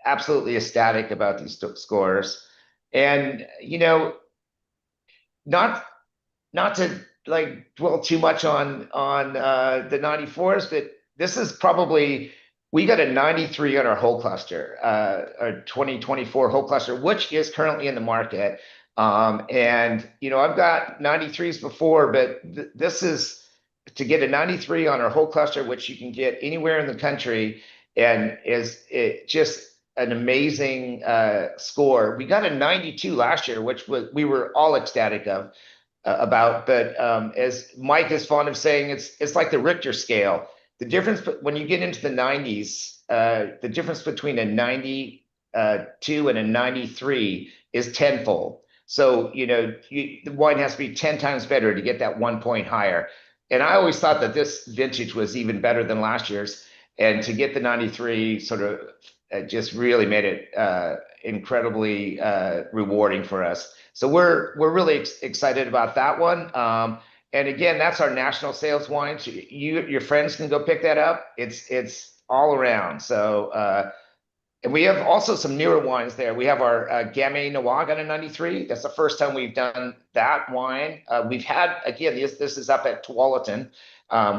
absolutely ecstatic about these scores. And, you know, not to like dwell too much on the 94s, but this is probably, we got a 93 on our whole cluster, our 2024 whole cluster, which is currently in the market. And, you know, I've got 93s before, but this is to get a 93 on our whole cluster, which you can get anywhere in the country, and is it just an amazing score. We got a 92 last year, which we were all ecstatic about. But as Mike is fond of saying, it's like the Richter scale. The difference when you get into the 90s, the difference between a 92 and a 93 is tenfold. So, you know, the wine has to be 10 times better to get that 1 point higher. And I always thought that this vintage was even better than last year's. And to get the 93 sort of just really made it incredibly rewarding for us. So we're really excited about that one. And again, that's our national sales wine. So your friends can go pick that up. It's all around. So and we have also some newer wines there. We have our Gamay Noir got a 93. That's the first time we've done that wine. We've had, again, this is up at Tualatin.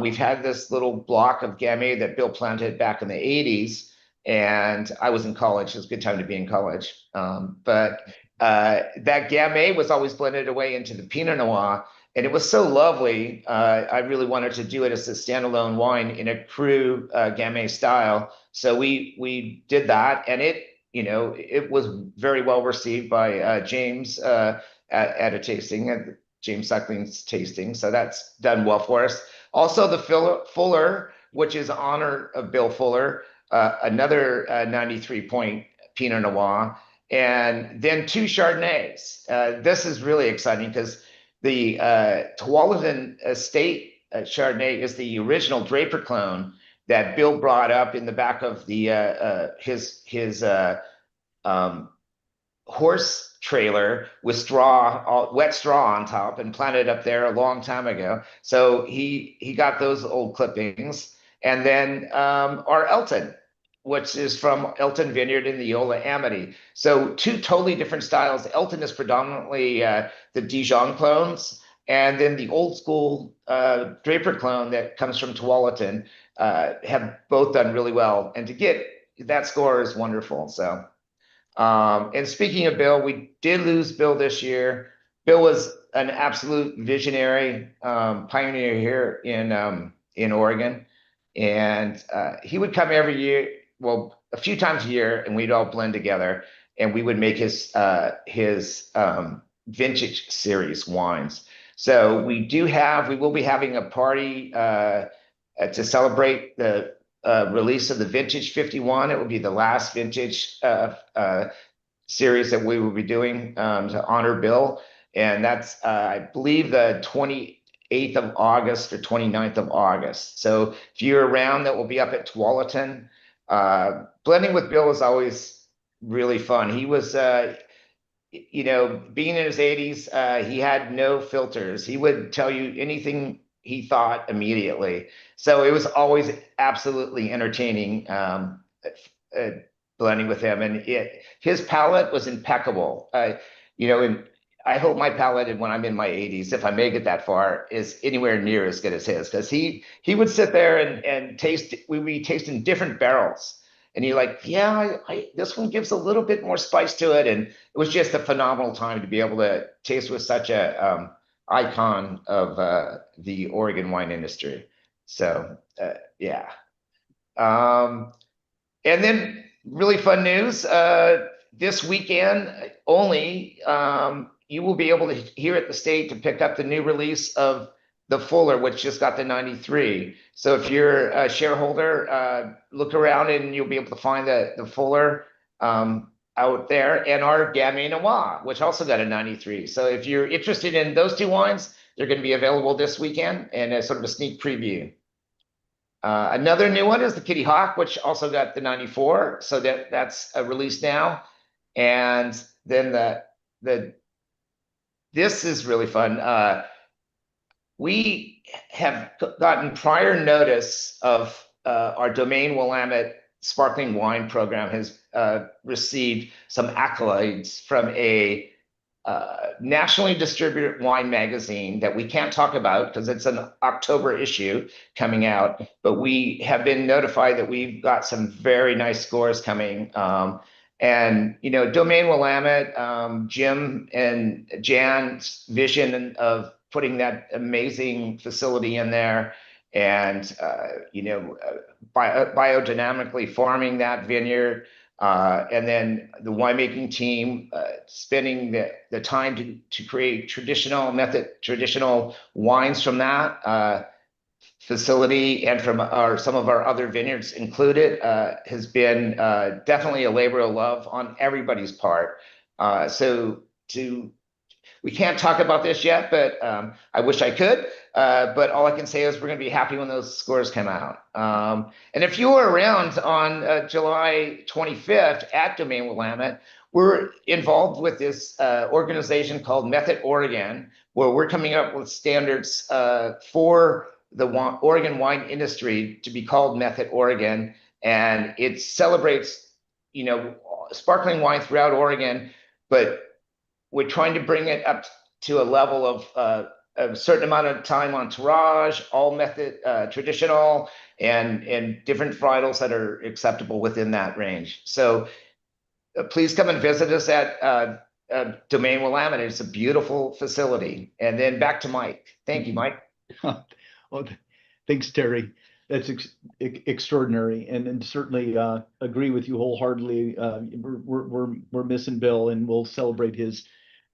We've had this little block of Gamay that Bill planted back in the 80s. And I was in college. It was a good time to be in college. But that Gamay was always blended away into the Pinot Noir. And it was so lovely. I really wanted to do it as a standalone wine in a cru Gamay style. So we did that, and it was very well received by James at a tasting, at James Suckling's tasting. So that's done well for us. Also, the Fuller, which is in honor of Bill Fuller, another 93-point Pinot Noir, and then 2 Chardonnays. This is really exciting because the Tualatin Estate Chardonnay is the original Draper clone that Bill brought up in the back of the his horse trailer with straw, wet straw on top, and planted up there a long time ago. So he got those old clippings. And then our Elton, which is from Elton Vineyard in the Yola Amity. So 2 totally different styles. Elton is predominantly the Dijon clones, and then the old school Draper clone that comes from Tualatin have both done really well. And to get that score is wonderful. So. And speaking of Bill, we did lose Bill this year. Bill was an absolute visionary, pioneer here in Oregon, and he would come every year, well, a few times a year, and we'd all blend together, and we would make his vintage series wines. So we will be having a party to celebrate the release of the Vintage 51. It will be the last vintage series that we will be doing to honor Bill. And that's, I believe, the 28th of August or 29th of August. So if you're around, that will be up at Tualatin. Blending with Bill is always really fun. He was, being in his 80s, he had no filters. He would tell you anything he thought immediately. So it was always absolutely entertaining blending with him. And his palate was impeccable. And I hope my palate when I'm in my 80s, if I make it that far, is anywhere near as good as his. Because he would sit there and taste, we'd be tasting different barrels. And you're like, yeah, this one gives a little bit more spice to it. And it was just a phenomenal time to be able to taste with such a icon of the Oregon wine industry. So yeah. And then really fun news, this weekend only, you will be able to here at the state to pick up the new release of the Fuller, which just got the 93. So if you're a shareholder, look around and you'll be able to find the Fuller out there, and our Gamay Noir, which also got a 93. So if you're interested in those 2 wines, they're going to be available this weekend, and as sort of a sneak preview. Another new one is the Kitty Hawk, which also got the 94. So that's a release now. And then this is really fun. We have gotten prior notice of our Domaine Willamette sparkling wine program has received some accolades from a nationally distributed wine magazine that we can't talk about because it's an October issue coming out, but we have been notified that we've got some very nice scores coming. And Domaine Willamette, Jim and Jan's vision of putting that amazing facility in there, and biodynamically farming that vineyard, and then the winemaking team spending the time to create traditional wines from that facility and from some of our other vineyards included, has been definitely a labor of love on everybody's part. We can't talk about this yet, but I wish I could. But all I can say is we're going to be happy when those scores come out. And if you were around on July 25th at Domaine Willamette, we're involved with this organization called Method Oregon, where we're coming up with standards for the Oregon wine industry to be called Method Oregon. And it celebrates, sparkling wine throughout Oregon, but we're trying to bring it up to a level of a certain amount of time on terroir, all method traditional, and different varietals that are acceptable within that range. So please come and visit us at Domaine Willamette. It's a beautiful facility. And then back to Mike. Thank you, Mike. Well, thanks, Terry. That's extraordinary, and certainly agree with you wholeheartedly. We're missing Bill, and we'll celebrate his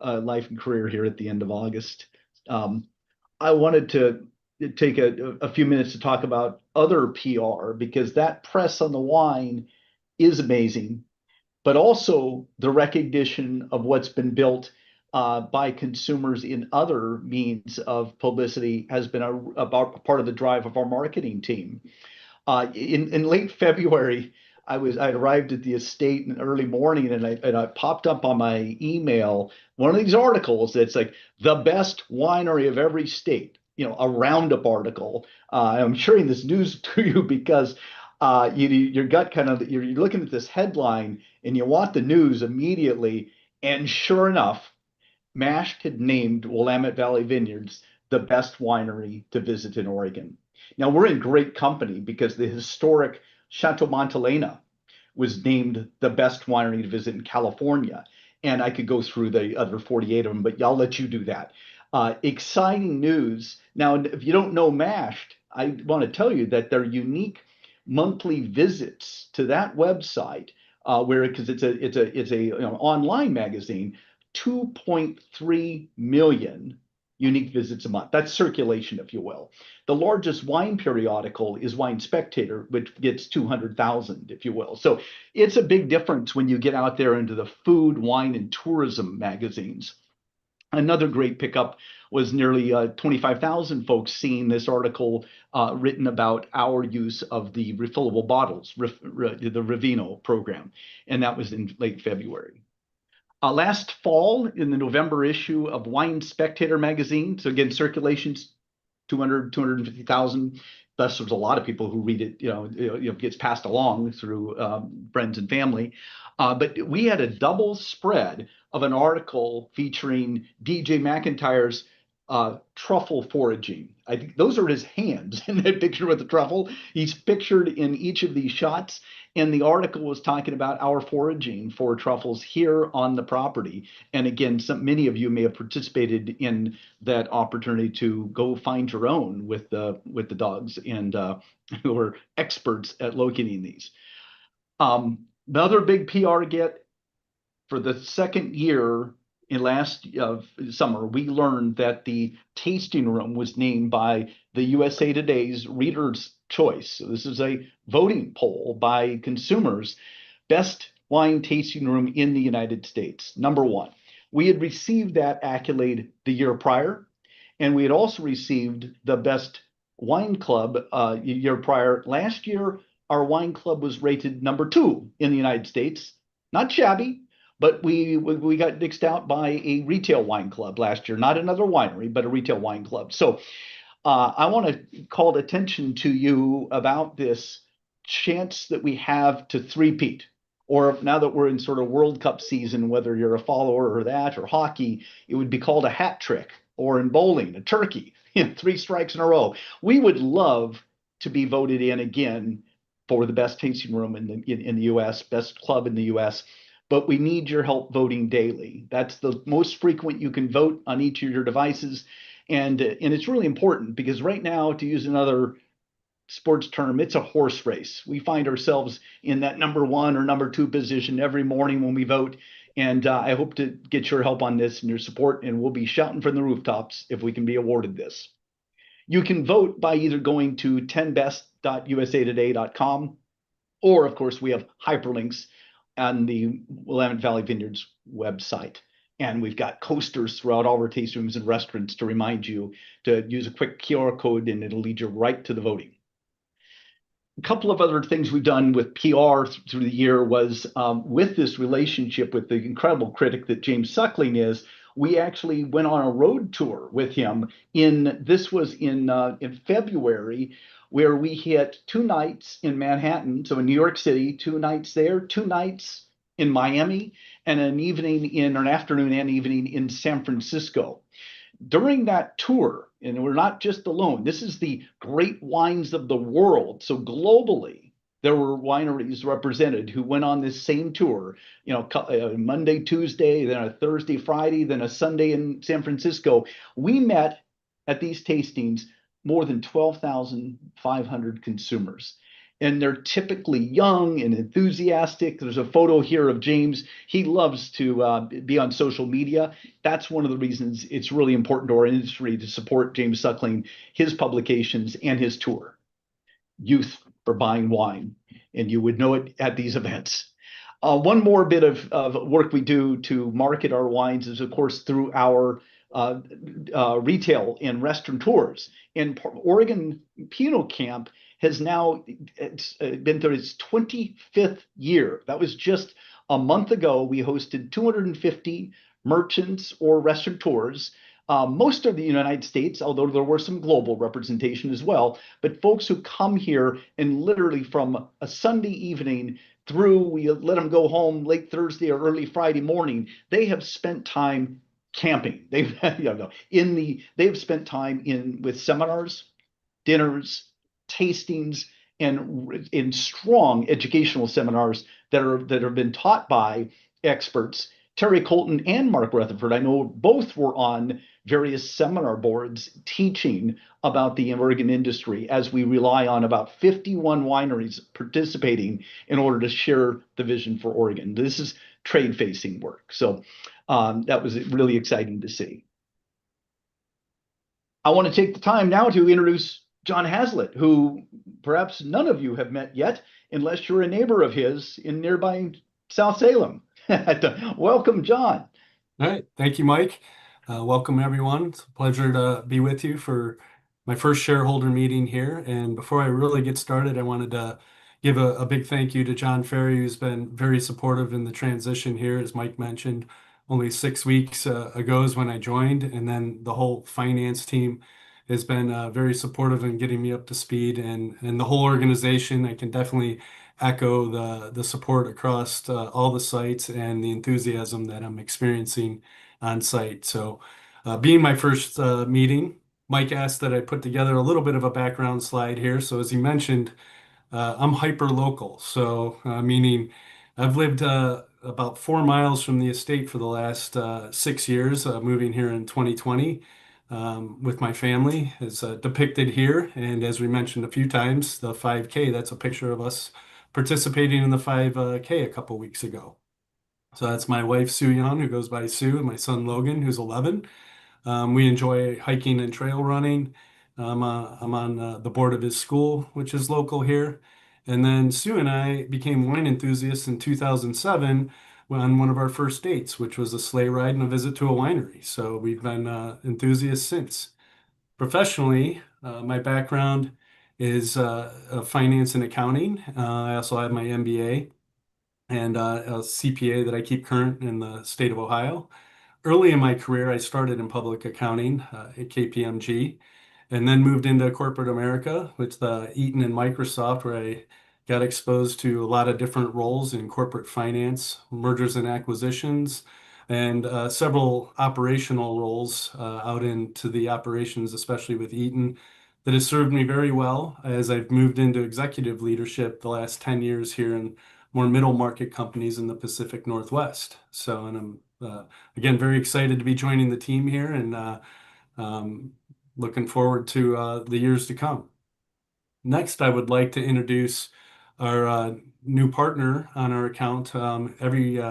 life and career here at the end of August. I wanted to take a few minutes to talk about other PR, because that press on the wine is amazing, but also the recognition of what's been built by consumers in other means of publicity has been about a part of the drive of our marketing team. In late February, I arrived at the estate in early morning, and I popped up on my email one of these articles that's like the best winery of every state, a roundup article. I'm sharing this news to you because your gut kind of you're looking at this headline and you want the news immediately, and sure enough, MASH had named Willamette Valley Vineyards the best winery to visit in Oregon. Now we're in great company because the historic Chateau Montelena was named the best winery to visit in California. And I could go through the other 48 of them, but I'll let you do that. Exciting news. Now, if you don't know MASH, I want to tell you that their unique monthly visits to that website, because it's a online magazine, 2.3 million unique visits a month. That's circulation, if you will. The largest wine periodical is Wine Spectator, which gets 200,000, if you will. So it's a big difference when you get out there into the food, wine, and tourism magazines. Another great pickup was nearly 25,000 folks seeing this article written about our use of the refillable bottles, the Rivino program, and that was in late February. Last fall, in the November issue of Wine Spectator magazine, so again, circulation's 250,000. Thus, there's a lot of people who read it, gets passed along through friends and family. But we had a double spread of an article featuring DJ McIntyre's truffle foraging. I think those are his hands in that picture with the truffle. He's pictured in each of these shots. And the article was talking about our foraging for truffles here on the property. And again, many of you may have participated in that opportunity to go find your own with the dogs, and who are experts at locating these. Another big PR get for the second year in last summer, we learned that the tasting room was named by the USA Today's Reader's Choice. So this is a voting poll by consumers, best wine tasting room in the United States, #1. We had received that accolade the year prior, and we had also received the best wine club year prior. Last year, our wine club was rated #2 in the United States. Not shabby, but we got nixed out by a retail wine club last year, not another winery, but a retail wine club. So I want to call attention to you about this chance that we have to three-peat. Or now that we're in sort of World Cup season, whether you're a follower or that, or hockey, it would be called a hat trick, or in bowling, a turkey, 3 strikes in a row. We would love to be voted in again for the best tasting room in the U.S., best club in the U.S., but we need your help voting daily. That's the most frequent you can vote on each of your devices. And it's really important because right now, to use another sports term, it's a horse race. We find ourselves in that #1 or #2 position every morning when we vote. And I hope to get your help on this and your support, and we'll be shouting from the rooftops if we can be awarded this. You can vote by either going to 10best.usatoday.com, or of course, we have hyperlinks on the Willamette Valley Vineyards website. And we've got coasters throughout all our tasting rooms and restaurants to remind you to use a quick QR code, and it'll lead you right to the voting. A couple of other things we've done with PR through the year was with this relationship with the incredible critic that James Suckling is, we actually went on a road tour with him. This was in February, where we hit 2 nights in Manhattan, so in New York City, 2 nights there, 2 nights in Miami, and an afternoon and evening in San Francisco. During that tour, and we're not just alone, this is the great wines of the world. So globally, there were wineries represented who went on this same tour, Monday, Tuesday, then a Thursday, Friday, then a Sunday in San Francisco. We met at these tastings more than 12,500 consumers. and they're typically young and enthusiastic. There's a photo here of James. He loves to be on social media. That's one of the reasons it's really important to our industry to support James Suckling, his publications, and his tour, Youth for Buying Wine. And you would know it at these events. One more bit of work we do to market our wines is, of course, through our retail and restaurateurs. And Oregon Pinot Camp has now been through its 25th year. That was just a month ago. We hosted 250 merchants or restaurateurs, most of the United States, although there were some global representation as well, but folks who come here and literally from a Sunday evening through, we let them go home late Thursday or early Friday morning. They have spent time camping. They've they've spent time with seminars, dinners, tastings, and in strong educational seminars that have been taught by experts. Terry Colton and Mark Rutherford, I know both were on various seminar boards teaching about the Oregon industry, as we rely on about 51 wineries participating in order to share the vision for Oregon. This is trade-facing work. So that was really exciting to see. I want to take the time now to introduce John Hazlitt, who perhaps none of you have met yet, unless you're a neighbor of his in nearby South Salem. Welcome, John. All right. Thank you, Mike. Welcome, everyone. It's a pleasure to be with you for my first shareholder meeting here. And before I really get started, I wanted to give a big thank you to John Ferry, who's been very supportive in the transition here. As Mike mentioned, only 6 weeks ago is when I joined, and then the whole finance team has been very supportive in getting me up to speed, and the whole organization. I can definitely echo the support across all the sites and the enthusiasm that I'm experiencing on site. So being my first meeting, Mike asked that I put together a little bit of a background slide here. So as he mentioned, I'm hyper local. So meaning I've lived about 4 miles from the estate for the last 6 years, moving here in 2020 with my family is depicted here. And as we mentioned a few times, the 5K, that's a picture of us participating in the 5K a couple weeks ago. So that's my wife, Sue Young, who goes by Sue, and my son, Logan, who's 11. We enjoy hiking and trail running. I'm on the board of his school, which is local here. And then Sue and I became wine enthusiasts in 2007 on one of our first dates, which was a sleigh ride and a visit to a winery. So we've been enthusiasts since. Professionally, my background is finance and accounting. I also have my MBA and a CPA that I keep current in the state of Ohio. Early in my career, I started in public accounting at KPMG, and then moved into corporate America with Eaton and Microsoft, where I got exposed to a lot of different roles in corporate finance, mergers and acquisitions, and several operational roles out into the operations, especially with Eaton, that has served me very well as I've moved into executive leadership the last 10 years here in more middle market companies in the Pacific Northwest. So, and I'm again very excited to be joining the team here, and looking forward to the years to come. Next, I would like to introduce our new partner on our account. Every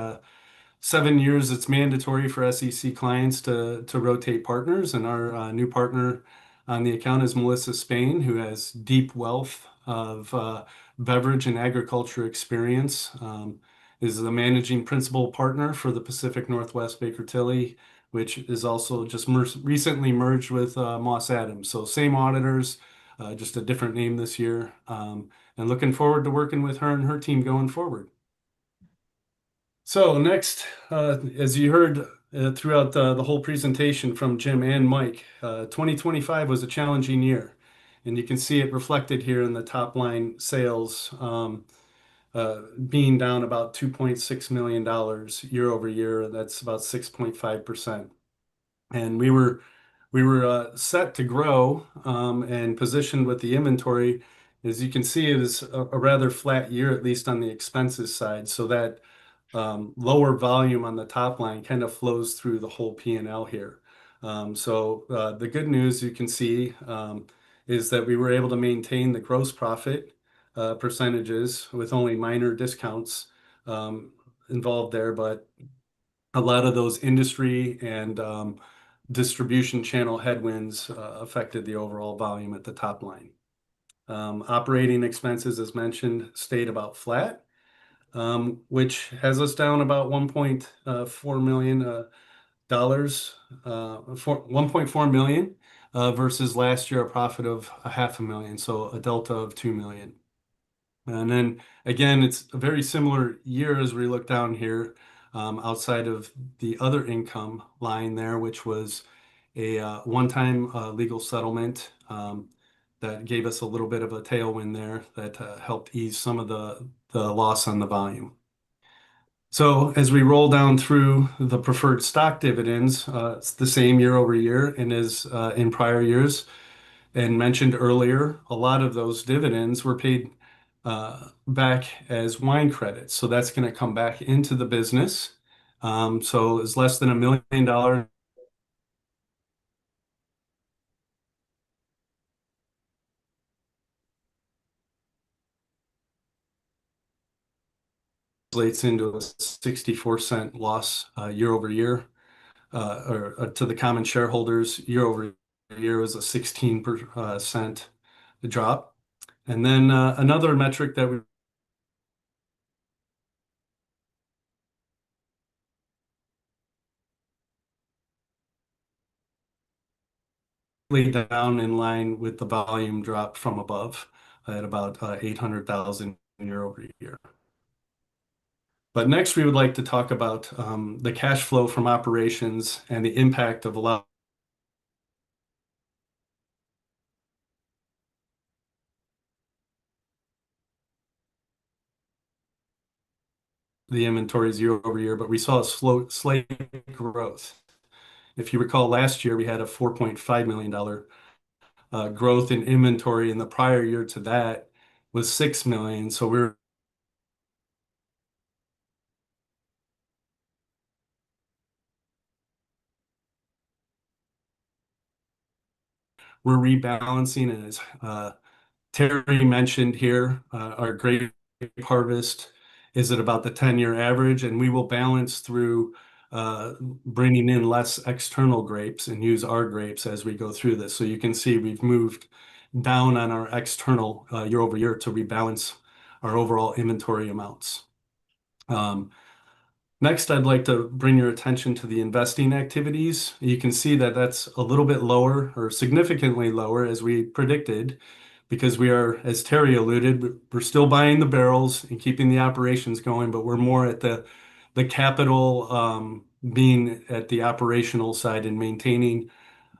7 years, it's mandatory for SEC clients to rotate partners, and our new partner on the account is Melissa Spain, who has deep wealth of beverage and agriculture experience, is the managing principal partner for the Pacific Northwest Baker Tilly, which is also just recently merged with Moss Adams. So same auditors, just a different name this year. And looking forward to working with her and her team going forward. So next, as you heard throughout the whole presentation from Jim and Mike, 2025 was a challenging year. And you can see it reflected here in the top line sales being down about $2.6 million year over year. That's about 6.5%. And we were set to grow and positioned with the inventory. As you can see, it is a rather flat year, at least on the expenses side. So that lower volume on the top line kind of flows through the whole P&L here. So the good news you can see is that we were able to maintain the gross profit percentages with only minor discounts involved there, but a lot of those industry and distribution channel headwinds affected the overall volume at the top line. Operating expenses, as mentioned, stayed about flat, which has us down about $1.4 million dollars, for 1.4 million versus last year a profit of $500,000, so a delta of 2 million. And then again, it's a very similar year as we look down here, outside of the other income line there, which was a one-time legal settlement that gave us a little bit of a tailwind there that helped ease some of the loss on the volume. So as we roll down through the preferred stock dividends, it's the same year over year and as in prior years. And mentioned earlier, a lot of those dividends were paid back as wine credits. So that's going to come back into the business. So it's less than $1 million translates into a 64-cent loss year over year, or to the common shareholders. Year over year was a 16% drop. And then another metric that we down in line with the volume drop from above at about 800,000 year over year. But next, we would like to talk about the cash flow from operations and the impact of a lot the inventories year over year, but we saw a slight growth. If you recall, last year we had a $4.5 million growth in inventory, and the prior year to that was $6 million. So we're rebalancing, and as Terry mentioned here, our grape harvest is at about the 10-year average, and we will balance through bringing in less external grapes and use our grapes as we go through this. So you can see we've moved down on our external year over year to rebalance our overall inventory amounts. Next, I'd like to bring your attention to the investing activities. You can see that that's a little bit lower, or significantly lower, as we predicted, because we are, as Terry alluded, we're still buying the barrels and keeping the operations going, but we're more at the capital, being at the operational side and maintaining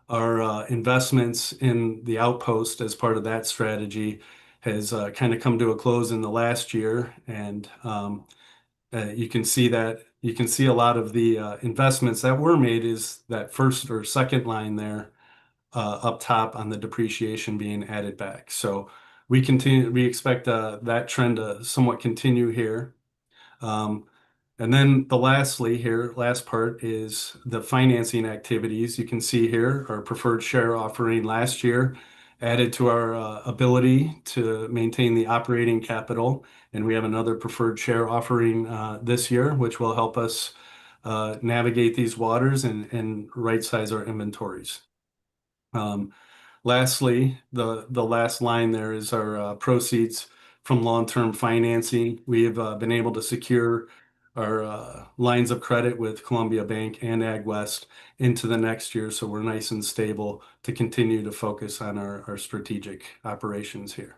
our investments in the outpost as part of that strategy has kind of come to a close in the last year. And you can see a lot of the investments that were made is that first or second line there up top on the depreciation being added back. So we expect that trend to somewhat continue here. And then last part is the financing activities. You can see here our preferred share offering last year added to our ability to maintain the operating capital. And we have another preferred share offering this year, which will help us navigate these waters and right-size our inventories. Lastly, the last line there is our proceeds from long-term financing. We have been able to secure our lines of credit with Columbia Bank and AgWest into the next year, so we're nice and stable to continue to focus on our strategic operations here.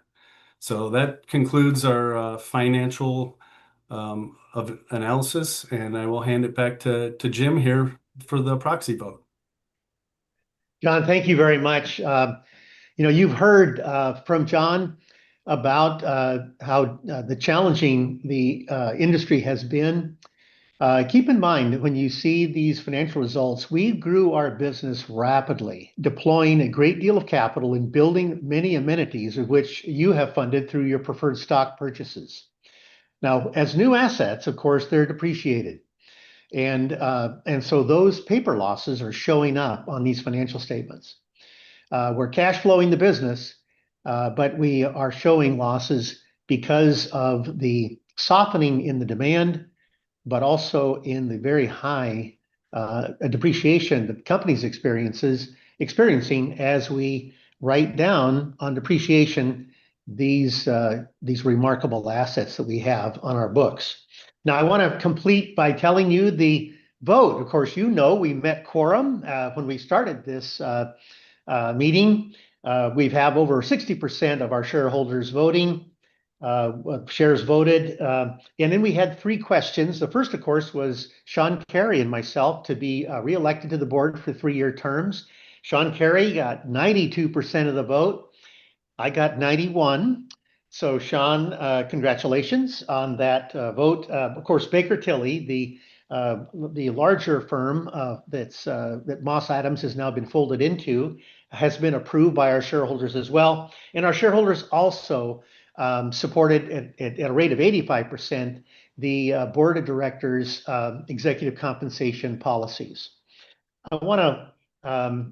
So that concludes our financial analysis, and I will hand it back to Jim here for the proxy vote. John, thank you very much. You've heard from John about how challenging the industry has been. Keep in mind, when you see these financial results, we grew our business rapidly, deploying a great deal of capital in building many amenities, of which you have funded through your preferred stock purchases. Now, as new assets, of course, they're depreciated. And so those paper losses are showing up on these financial statements. We're cash flowing the business, but we are showing losses because of the softening in the demand, but also in the very high depreciation that the company's experiencing as we write down on depreciation these remarkable assets that we have on our books. Now, I want to complete by telling you the vote. Of course, you know we met quorum when we started this meeting. We have over 60% of our shareholders voting. Shares voted. And then we had 3 questions. The first, of course, was Sean Carey and myself to be reelected to the board for 3-year terms. Sean Carey got 92% of the vote. I got 91. So Sean, congratulations on that vote. Of course, Baker Tilly, the larger firm that Moss Adams has now been folded into, has been approved by our shareholders as well. And our shareholders also supported at a rate of 85% the board of directors executive compensation policies. I want to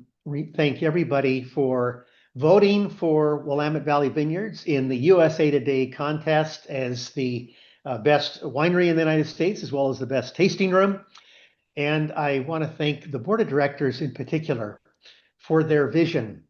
thank everybody for voting for Willamette Valley Vineyards in the USA Today contest as the best winery in the United States, as well as the best tasting room. And I want to thank the board of directors in particular for their vision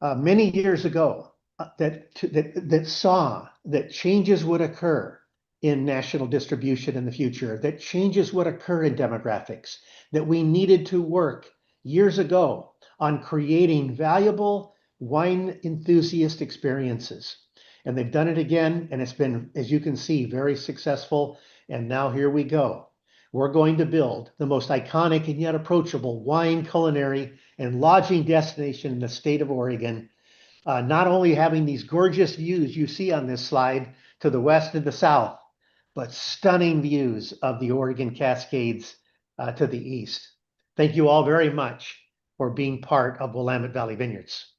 many years ago that saw that changes would occur in national distribution in the future, that changes would occur in demographics, that we needed to work years ago on creating valuable wine enthusiast experiences. And they've done it again, and it's been, as you can see, very successful. And now here we go. We're going to build the most iconic and yet approachable wine, culinary, and lodging destination in the state of Oregon. Not only having these gorgeous views you see on this slide to the west and the south, but stunning views of the Oregon Cascades to the east. Thank you all very much for being part of Willamette Valley Vineyards.